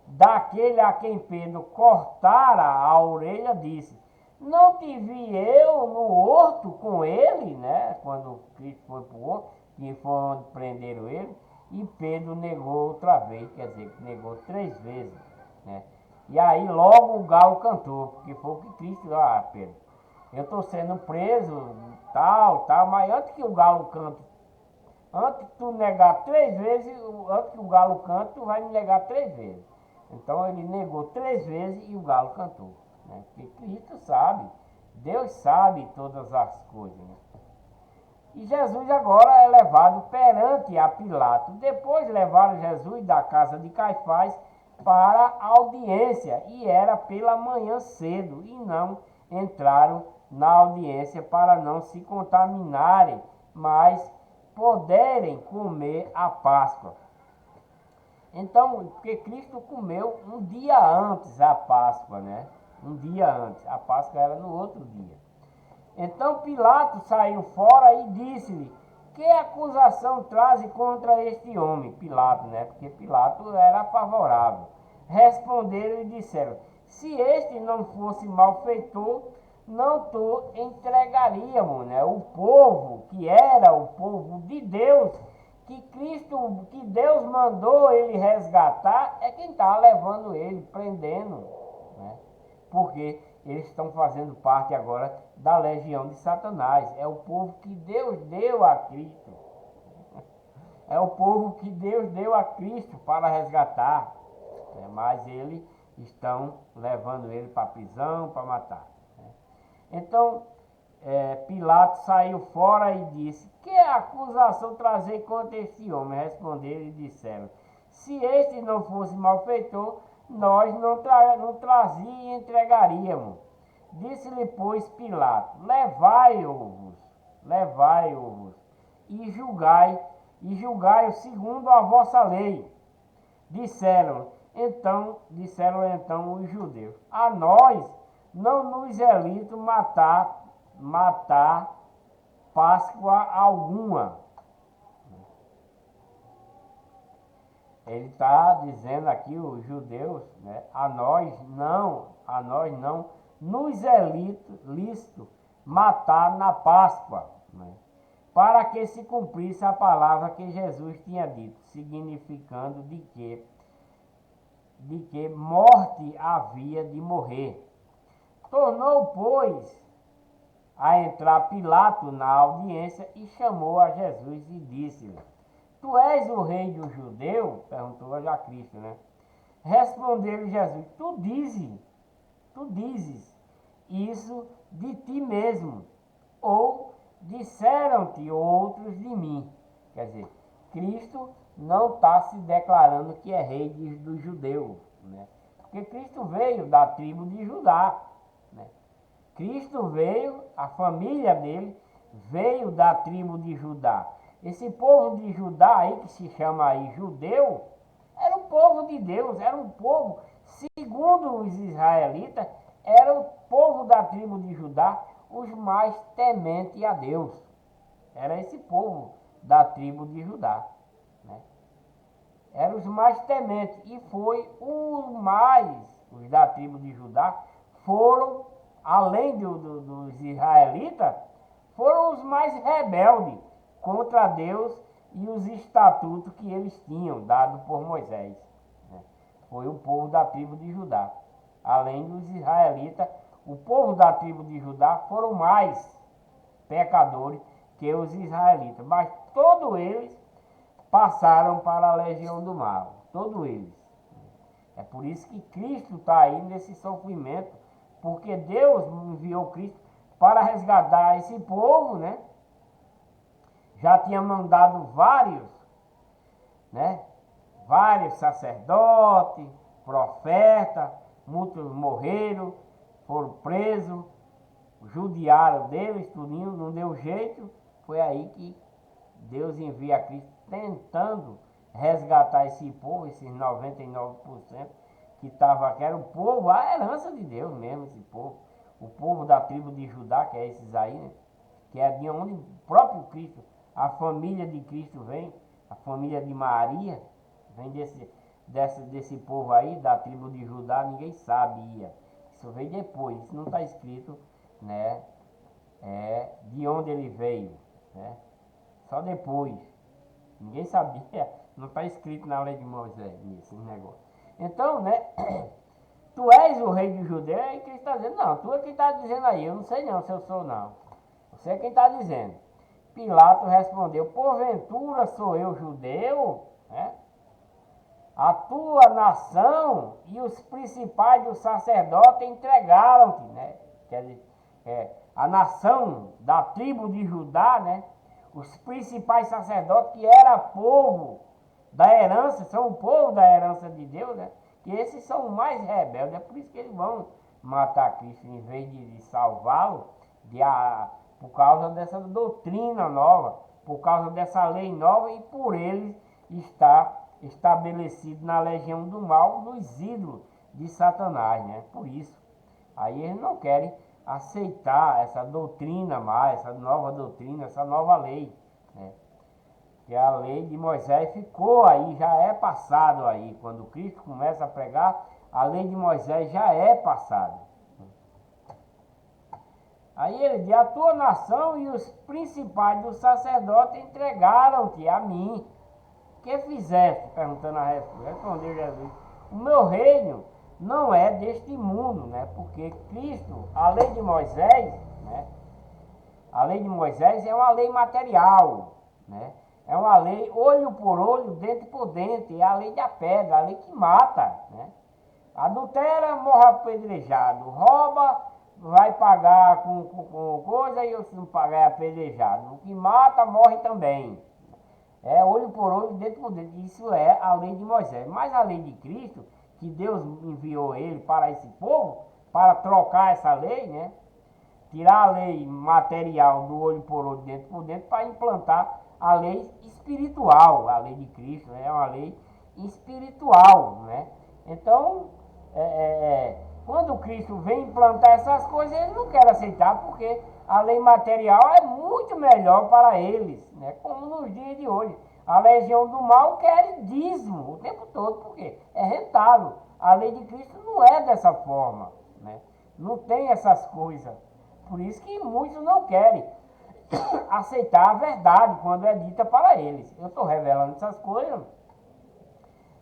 daquele a quem Pedro cortara a orelha, disse, não te vi eu no horto com ele, né? Quando Cristo foi para o horto, que foi onde prenderam ele, e Pedro negou outra vez, quer dizer, negou 3 vezes, né? E aí logo o galo cantou, porque foi o que Cristo, Pedro, eu estou sendo preso, tal, mas antes que o galo cante, antes que tu negar 3 vezes, antes que o galo cante, tu vai me negar 3 vezes. Então ele negou 3 vezes e o galo cantou, né? Porque Cristo sabe, Deus sabe todas as coisas, né? E Jesus agora é levado perante a Pilato. Depois levaram Jesus da casa de Caifás para a audiência, e era pela manhã cedo, e não entraram na audiência para não se contaminarem, mas poderem comer a Páscoa. Então, porque Cristo comeu um dia antes a Páscoa, né? Um dia antes. A Páscoa era no outro dia. Então Pilatos saiu fora e disse-lhe, que acusação traz contra este homem? Pilatos, né? Porque Pilatos era favorável. Responderam e disseram, se este não fosse malfeitor, não te entregaríamos, né? O povo, que era o povo de Deus, que Cristo, que Deus mandou ele resgatar, é quem está levando ele, prendendo, né? Porque eles estão fazendo parte agora da legião de Satanás. É o povo que Deus deu a Cristo. É o povo que Deus deu a Cristo para resgatar. Mas eles estão levando ele para a prisão, para matar. Então, Pilatos saiu fora e disse, que acusação trazer contra este homem? Responderam e disseram, se este não fosse malfeitor, nós não trazia e entregaríamos. Disse-lhe, pois, Pilatos, levai-o-vos, e julgai-o segundo a vossa lei. Disseram então os judeus, a nós não nos é lícito matar Páscoa alguma. Ele está dizendo aqui, os judeus, né, a nós não nos é lícito matar na Páscoa, né, para que se cumprisse a palavra que Jesus tinha dito, significando de que morte havia de morrer. Tornou, pois, a entrar Pilatos na audiência e chamou a Jesus e disse-lhe, tu és o rei dos judeus? Perguntou a Cristo, né? Respondeu-lhe Jesus, tu dizes isso de ti mesmo, ou disseram-te outros de mim. Quer dizer, Cristo não está se declarando que é rei dos judeus, né? Porque Cristo veio da tribo de Judá, né? Cristo veio, a família dele veio da tribo de Judá. Esse povo de Judá aí, que se chama aí judeu, era o povo de Deus, era um povo, segundo os israelitas, era o povo da tribo de Judá, os mais tementes a Deus. Era esse povo da tribo de Judá, né? Eram os mais tementes, e foi os da tribo de Judá, foram, além dos israelitas, foram os mais rebeldes contra Deus e os estatutos que eles tinham dado por Moisés, né? Foi o povo da tribo de Judá. Além dos israelitas, o povo da tribo de Judá foram mais pecadores que os israelitas, mas todos eles passaram para a legião do mal, todos eles. É por isso que Cristo está aí nesse sofrimento, porque Deus enviou Cristo para resgatar esse povo, né? Já tinha mandado vários, né? Vários sacerdotes, profetas, muitos morreram, foram presos, judiaram deles, tudinho, não deu jeito. Foi aí que Deus envia Cristo tentando resgatar esse povo, esses 99% que estava, que era o povo, a herança de Deus mesmo, esse povo. O povo da tribo de Judá, que é esses aí, né? Que é de onde o próprio Cristo, a família de Cristo vem, a família de Maria, vem desse povo aí, da tribo de Judá, ninguém sabia. Isso veio depois, isso não está escrito, né? De onde ele veio, né? Só depois. Ninguém sabia, não está escrito na lei de Moisés, esse negócio. Então, né? Tu és o rei de Judeia, e Cristo está dizendo, não, tu é quem está dizendo aí, eu não sei não se eu sou não. Você é quem está dizendo. Pilato respondeu, porventura sou eu judeu? Né? A tua nação e os principais dos sacerdotes entregaram-te, né? Quer dizer, a nação da tribo de Judá, né? Os principais sacerdotes, que era povo da herança, são o povo da herança de Deus, né? Que esses são os mais rebeldes, é por isso que eles vão matar Cristo, em vez de salvá-lo, por causa dessa doutrina nova, por causa dessa lei nova, e por eles está estabelecido na legião do mal, nos ídolos de Satanás, né? Por isso, aí eles não querem aceitar essa doutrina mais, essa nova doutrina, essa nova lei, né? Que a lei de Moisés ficou aí, já é passado aí. Quando Cristo começa a pregar, a lei de Moisés já é passada. Aí ele diz, a tua nação e os principais dos sacerdotes entregaram-te a mim. Que fizeste? Perguntando a resposta. Respondeu Jesus, o meu reino não é deste mundo, né? Porque Cristo, a lei de Moisés, né? A lei de Moisés é uma lei material, né? É uma lei olho por olho, dente por dente, é a lei da pedra, a lei que mata, né? Adultera, morre apedrejado, rouba, vai pagar com coisa, e se não pagar é apedrejado. O que mata, morre também. É olho por olho, dente por dente. Isso é a lei de Moisés. Mas a lei de Cristo, que Deus enviou ele para esse povo, para trocar essa lei, né? Tirar a lei material do olho por olho, dente por dente, para implantar a lei espiritual. A lei de Cristo, né? É uma lei espiritual, né? Então, quando Cristo vem implantar essas coisas, eles não querem aceitar, porque a lei material é muito melhor para eles, né? Como nos dias de hoje. A legião do mal quer dízimo o tempo todo, porque é rentável. A lei de Cristo não é dessa forma, né? Não tem essas coisas. Por isso que muitos não querem aceitar a verdade quando é dita para eles. Eu estou revelando essas coisas.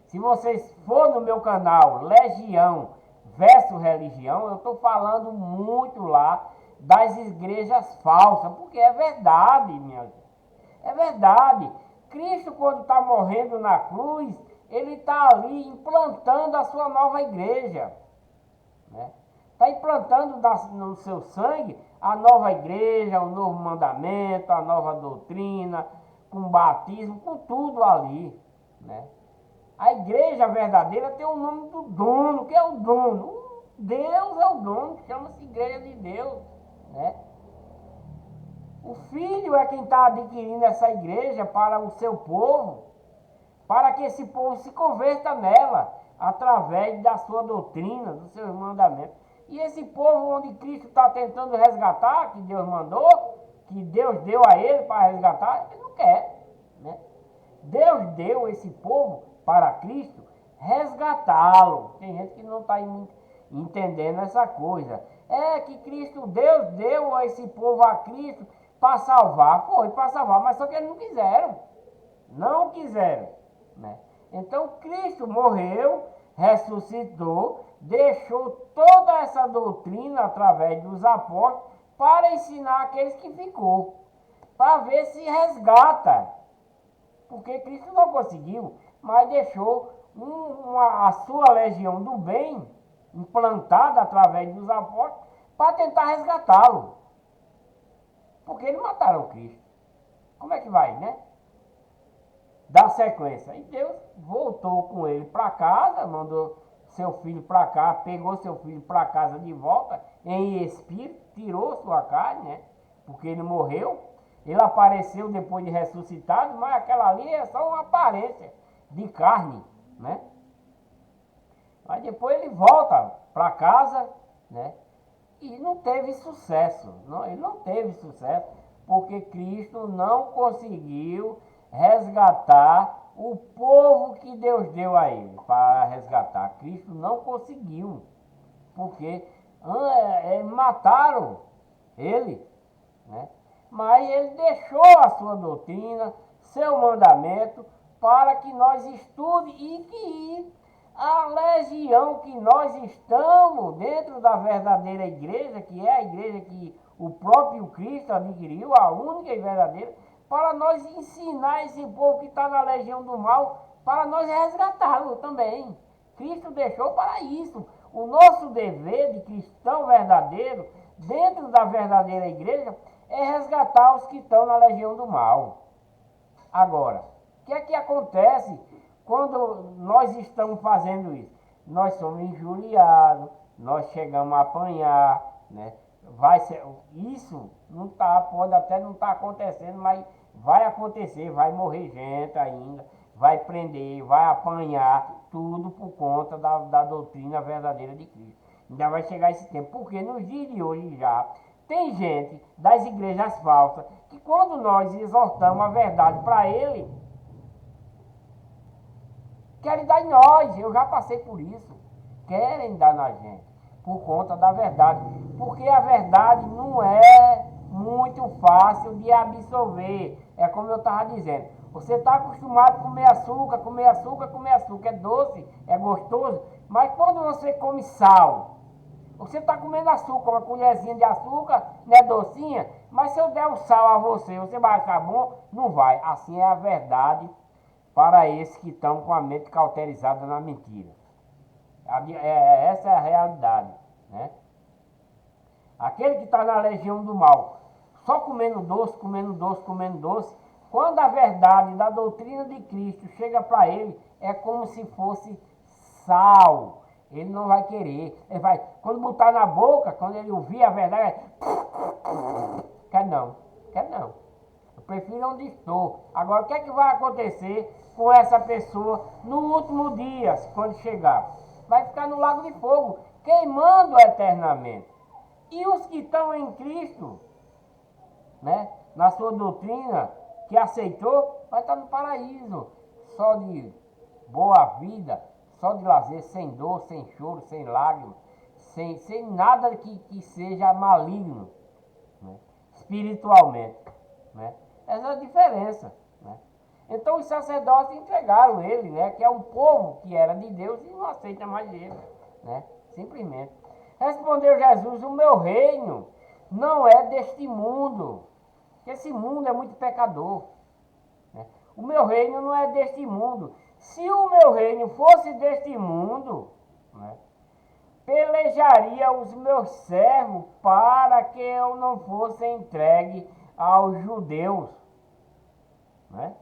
Se vocês for no meu canal Legião versus Religião, eu estou falando muito lá das igrejas falsas, porque é verdade, minha gente. É verdade. Cristo, quando está morrendo na cruz, ele está ali implantando a sua nova igreja, né? Está implantando no seu sangue a nova igreja, o novo mandamento, a nova doutrina, com batismo, com tudo ali, né? A igreja verdadeira tem o nome do dono. Que é o dono? Deus é o dono, chama-se igreja de Deus, né? O Filho é quem está adquirindo essa igreja para o seu povo, para que esse povo se converta nela, através da sua doutrina, dos seus mandamentos. E esse povo onde Cristo está tentando resgatar, que Deus mandou, que Deus deu a ele para resgatar, ele não quer, né? Deus deu esse povo para Cristo resgatá-lo. Tem gente que não está entendendo essa coisa. É que Cristo, Deus deu a esse povo a Cristo para salvar. Foi para salvar, mas só que eles não quiseram. Não quiseram, né? Então Cristo morreu, ressuscitou, deixou toda essa doutrina através dos apóstolos para ensinar aqueles que ficou. para ver se resgata. Porque Cristo não conseguiu, mas deixou a sua legião do bem implantada através dos apóstolos para tentar resgatá-lo. Porque eles mataram Cristo. Como é que vai, né? Dar sequência. E Deus voltou com ele para casa, mandou seu filho para cá, pegou seu filho para casa de volta, em espírito, tirou sua carne, né? Porque ele morreu. Ele apareceu depois de ressuscitado, mas aquela ali é só uma aparência de carne, né? Mas depois ele volta para casa, né? E não teve sucesso. Não, ele não teve sucesso porque Cristo não conseguiu resgatar o povo que Deus deu a ele para resgatar. Cristo não conseguiu, porque mataram ele, né? Mas ele deixou a sua doutrina, seu mandamento, para que nós estude e que a legião que nós estamos dentro da verdadeira igreja, que é a igreja que o próprio Cristo adquiriu, a única e verdadeira, para nós ensinar esse povo que está na legião do mal, para nós resgatá-lo também. Cristo deixou para isso. O nosso dever de cristão verdadeiro, dentro da verdadeira igreja, é resgatar os que estão na legião do mal. Agora, o que é que acontece quando nós estamos fazendo isso? Nós somos injuriados, nós chegamos a apanhar, né? Isso não tá, pode até não estar acontecendo, mas vai acontecer, vai morrer gente ainda, vai prender, vai apanhar, tudo por conta da doutrina verdadeira de Cristo. Ainda vai chegar esse tempo, porque nos dias de hoje já tem gente das igrejas falsas que quando nós exortamos a verdade para ele, querem dar em nós. Eu já passei por isso. Querem dar na gente por conta da verdade. Porque a verdade não é muito fácil de absorver. É como eu estava dizendo. Você está acostumado a comer açúcar, comer açúcar, comer açúcar. É doce, é gostoso. Mas quando você come sal, você está comendo açúcar, uma colherzinha de açúcar, não é docinha, mas se eu der o sal a você, você vai achar bom? Não vai. Assim é a verdade para esses que estão com a mente cauterizada na mentira. Essa é a realidade, né? Aquele que está na legião do mal, só comendo doce, comendo doce, comendo doce, quando a verdade da doutrina de Cristo chega para ele, é como se fosse sal. Ele não vai querer. Ele vai, quando botar na boca, quando ele ouvir a verdade, quer não, quer não. Eu prefiro onde estou. Agora, o que é que vai acontecer com essa pessoa no último dia, quando chegar? Vai ficar no lago de fogo, queimando eternamente. E os que estão em Cristo, né, na sua doutrina, que aceitou, vai estar no paraíso, só de boa vida, só de lazer, sem dor, sem choro, sem lágrimas, sem nada que seja maligno, né, espiritualmente, né? Essa é a diferença, né? Então os sacerdotes entregaram ele, né, que é um povo que era de Deus e não aceita mais ele, né? Simplesmente. Respondeu Jesus: o meu reino não é deste mundo, que esse mundo é muito pecador, né? O meu reino não é deste mundo. Se o meu reino fosse deste mundo, né, pelejaria os meus servos para que eu não fosse entregue aos judeus, né?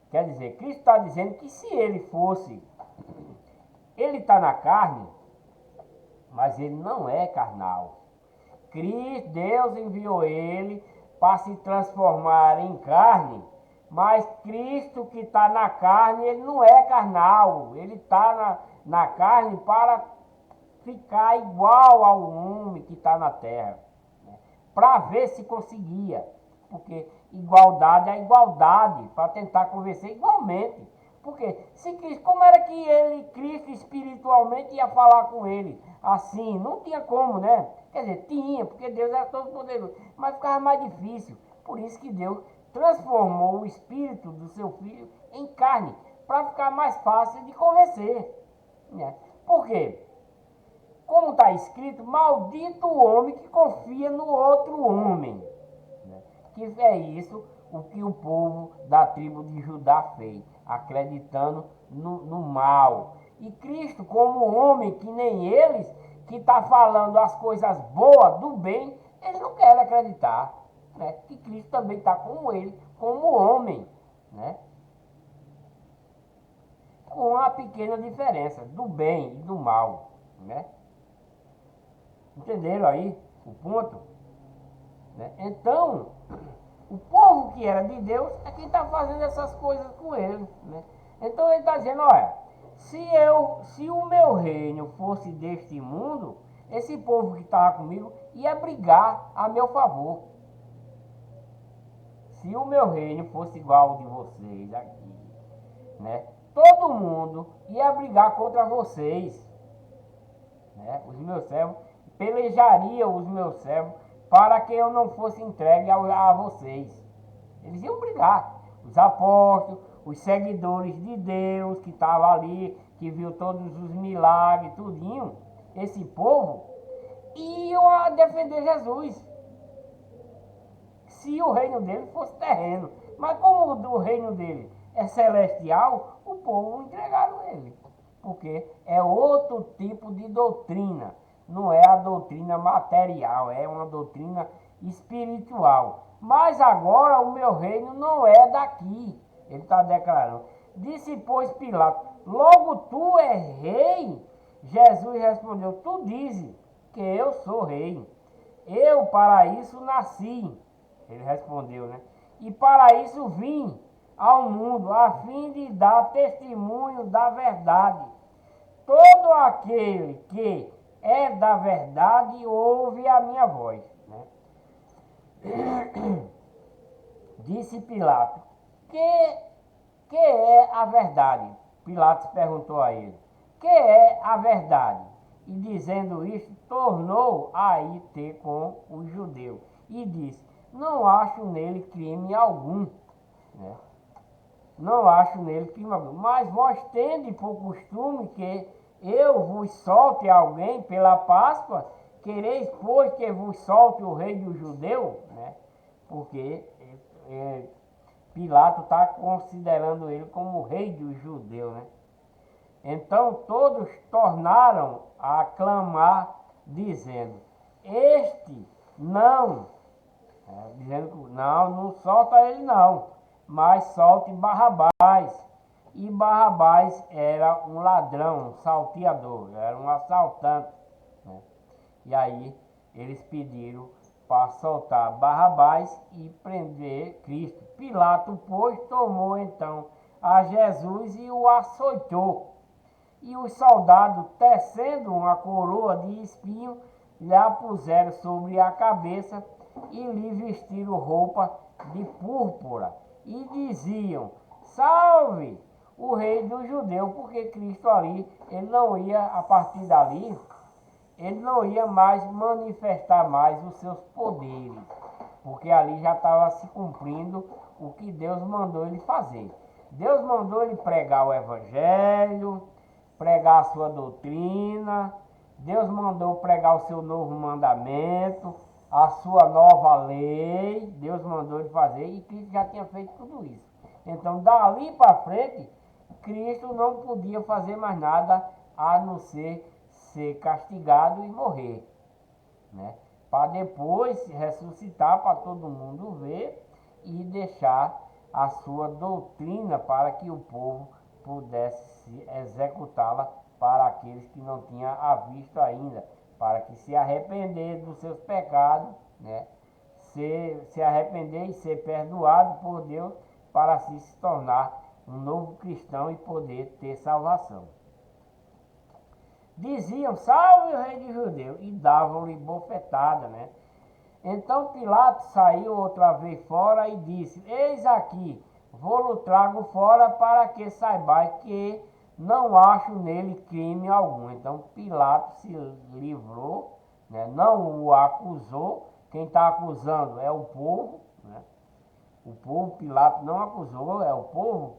Quer dizer, Cristo está dizendo que se ele fosse, ele está na carne, mas ele não é carnal. Cristo, Deus enviou ele para se transformar em carne, mas Cristo que está na carne, ele não é carnal. Ele está na carne para ficar igual ao homem que está na terra, né? Para ver se conseguia. Porque igualdade é igualdade, para tentar convencer igualmente. Porque se Cristo, como era que ele, Cristo espiritualmente, ia falar com ele assim? Não tinha como, né? Quer dizer, tinha, porque Deus era todo poderoso, mas ficava mais difícil. Por isso que Deus transformou o espírito do seu filho em carne, para ficar mais fácil de convencer, né? Por quê? Como está escrito, maldito o homem que confia no outro homem, né? que é isso o que o povo da tribo de Judá fez, acreditando no mal. E Cristo, como homem que nem eles, que está falando as coisas boas, do bem, ele não quer acreditar, né? Que Cristo também está como ele, como homem, né? Com uma pequena diferença do bem e do mal, né? Entenderam aí o ponto? Né? Então, o povo que era de Deus é quem está fazendo essas coisas com ele, né? Então ele está dizendo, olha, se o meu reino fosse deste mundo, esse povo que estava comigo ia brigar a meu favor. Se o meu reino fosse igual ao de vocês aqui, né? Todo mundo ia brigar contra vocês, né? Os meus servos, pelejariam os meus servos para que eu não fosse entregue a vocês. Eles iam brigar. Os apóstolos, os seguidores de Deus que estavam ali, que viu todos os milagres, tudinho, esse povo, iam a defender Jesus. Se o reino dele fosse terreno. Mas como o reino dele é celestial, o povo entregaram ele. Porque é outro tipo de doutrina. Não é a doutrina material, é uma doutrina espiritual. Mas agora o meu reino não é daqui. Ele está declarando. Disse, pois, Pilato, logo tu és rei? Jesus respondeu, tu dizes que eu sou rei. Eu para isso nasci. Ele respondeu, né? E para isso vim ao mundo, a fim de dar testemunho da verdade. Todo aquele que é da verdade ouve a minha voz, né? Disse Pilato, que é a verdade? Pilatos perguntou a ele, que é a verdade? E dizendo isso, tornou a ir ter com o judeu e disse, não acho nele crime algum, né? Não acho nele crime algum, mas vós tendes por costume que eu vos solte alguém pela Páscoa, quereis, pois, que vos solte o rei dos judeus, né? Porque Pilato está considerando ele como o rei dos judeus, né? Então todos tornaram a clamar, dizendo, este não, dizendo que não solta ele não, mas solte Barrabás. E Barrabás era um ladrão, um salteador, era um assaltante, né? E aí eles pediram para soltar Barrabás e prender Cristo. Pilato, pois, tomou então a Jesus e o açoitou. E os soldados, tecendo uma coroa de espinho, lhe a puseram sobre a cabeça e lhe vestiram roupa de púrpura. E diziam, salve o rei dos judeus, porque Cristo ali, ele não ia, a partir dali, ele não ia mais manifestar mais os seus poderes, porque ali já estava se cumprindo o que Deus mandou ele fazer. Deus mandou ele pregar o evangelho, pregar a sua doutrina, Deus mandou pregar o seu novo mandamento, a sua nova lei, Deus mandou ele fazer e Cristo já tinha feito tudo isso. Então, dali para frente, Cristo não podia fazer mais nada a não ser castigado e morrer, né? Para depois ressuscitar para todo mundo ver e deixar a sua doutrina para que o povo pudesse executá-la para aqueles que não tinham a visto ainda, para que se arrepender dos seus pecados, né? Se arrepender e ser perdoado por Deus para assim se tornar um novo cristão e poder ter salvação. Diziam, salve o rei de judeu, e davam-lhe bofetada, né? Então Pilatos saiu outra vez fora e disse, eis aqui, vou-lo trago fora para que saibais que não acho nele crime algum. Então Pilatos se livrou, né? Não o acusou, quem está acusando é o povo, né? O povo, Pilatos não acusou, é o povo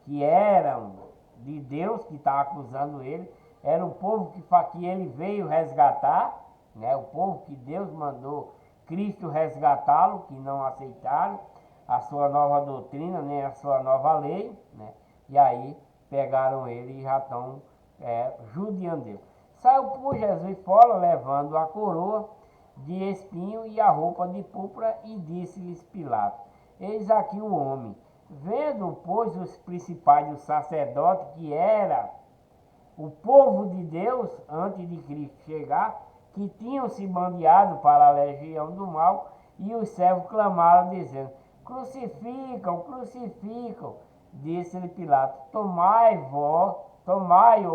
que eram de Deus que está acusando ele, era o povo que ele veio resgatar, né? O povo que Deus mandou Cristo resgatá-lo, que não aceitaram a sua nova doutrina, nem a sua nova lei, né? E aí pegaram ele e já estão judiando ele. Saiu por Jesus fora, levando a coroa de espinho e a roupa de púrpura, e disse-lhes Pilato: eis aqui o homem. Vendo, pois, os principais dos sacerdotes, que era o povo de Deus, antes de Cristo chegar, que tinham se bandeado para a legião do mal, e os servos clamaram, dizendo: crucificam, crucificam. Disse-lhe Pilato: tomai-o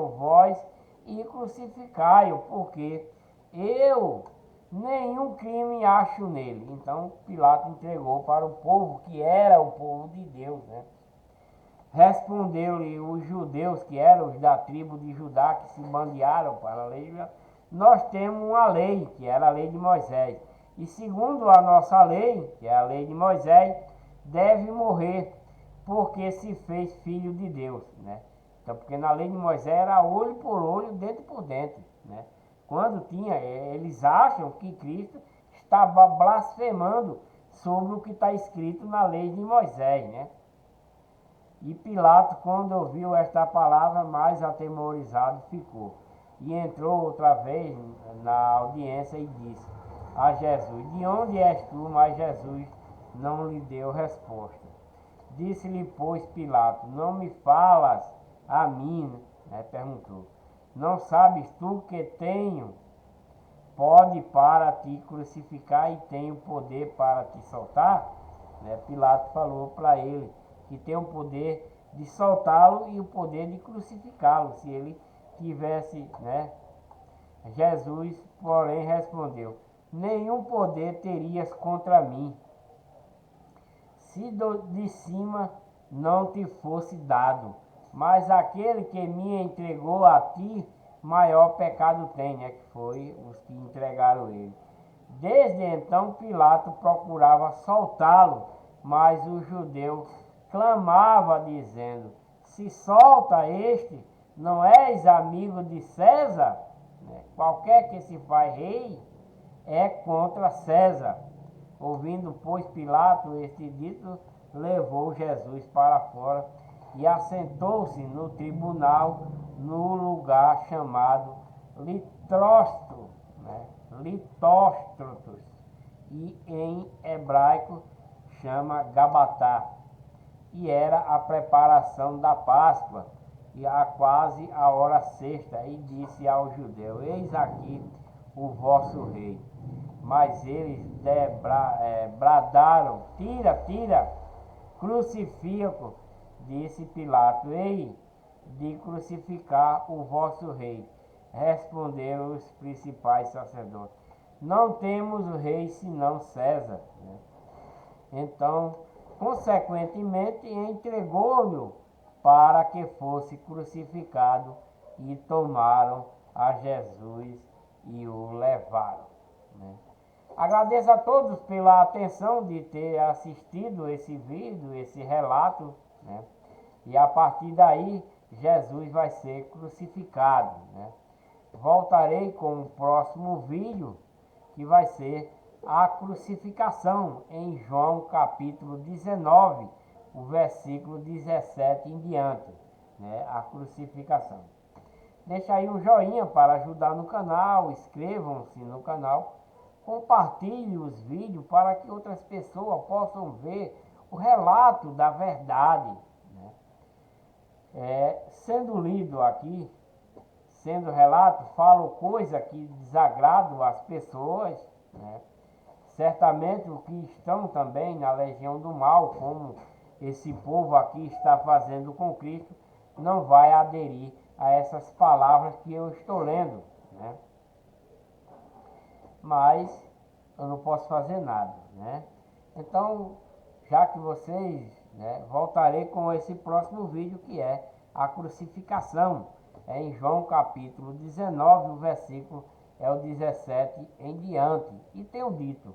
vós e crucificai-o, porque eu nenhum crime acho nele. Então Pilato entregou para o povo, que era o povo de Deus, né? Respondeu-lhe os judeus, que eram os da tribo de Judá, que se bandearam para a lei: nós temos uma lei, que era a lei de Moisés, e segundo a nossa lei, que é a lei de Moisés, deve morrer, porque se fez filho de Deus, né? Então, porque na lei de Moisés era olho por olho, dente por dente, né? Quando eles acham que Cristo estava blasfemando sobre o que está escrito na lei de Moisés, né? E Pilato, quando ouviu esta palavra, mais atemorizado ficou. E entrou outra vez na audiência e disse a Jesus: de onde és tu? Mas Jesus não lhe deu resposta. Disse-lhe, pois, Pilato: não me falas a mim? Perguntou: não sabes tu que pode para te crucificar e tenho poder para te soltar? Pilato falou para ele que tem o poder de soltá-lo e o poder de crucificá-lo, se ele tivesse, né? Jesus, porém, respondeu: nenhum poder terias contra mim, se de cima não te fosse dado. Mas aquele que me entregou a ti, maior pecado tem, né? Que foi os que entregaram ele. Desde então Pilato procurava soltá-lo, mas o judeu clamava, dizendo: se solta este, não és amigo de César? Qualquer que se faz rei é contra César. Ouvindo, pois, Pilato este dito, levou Jesus para fora e assentou-se no tribunal, no lugar chamado Litóstro, Litóstrotos, e em hebraico chama Gabatá. E era a preparação da Páscoa, e a quase a hora sexta, e disse ao judeu: eis aqui o vosso rei. Mas eles bradaram: tira, tira, crucifica-o. Disse Pilato: ei de crucificar o vosso rei. Responderam os principais sacerdotes: não temos o rei senão César. Então, consequentemente, entregou-o para que fosse crucificado, e tomaram a Jesus e o levaram. Agradeço a todos pela atenção de ter assistido esse vídeo, esse relato, E a partir daí, Jesus vai ser crucificado, Voltarei com o próximo vídeo, que vai ser a crucificação, em João capítulo 19, o versículo 17 em diante, A crucificação. Deixa aí um joinha para ajudar no canal, inscrevam-se no canal, compartilhe os vídeos para que outras pessoas possam ver o relato da verdade, sendo lido aqui, sendo relato, falo coisa que desagradam as pessoas, Certamente os que estão também na legião do mal, como esse povo aqui está fazendo com Cristo, não vai aderir a essas palavras que eu estou lendo, Mas eu não posso fazer nada, Então, já que vocês, voltarei com esse próximo vídeo, que é a crucificação, em João capítulo 19, o versículo é o 17 em diante. E tenho dito: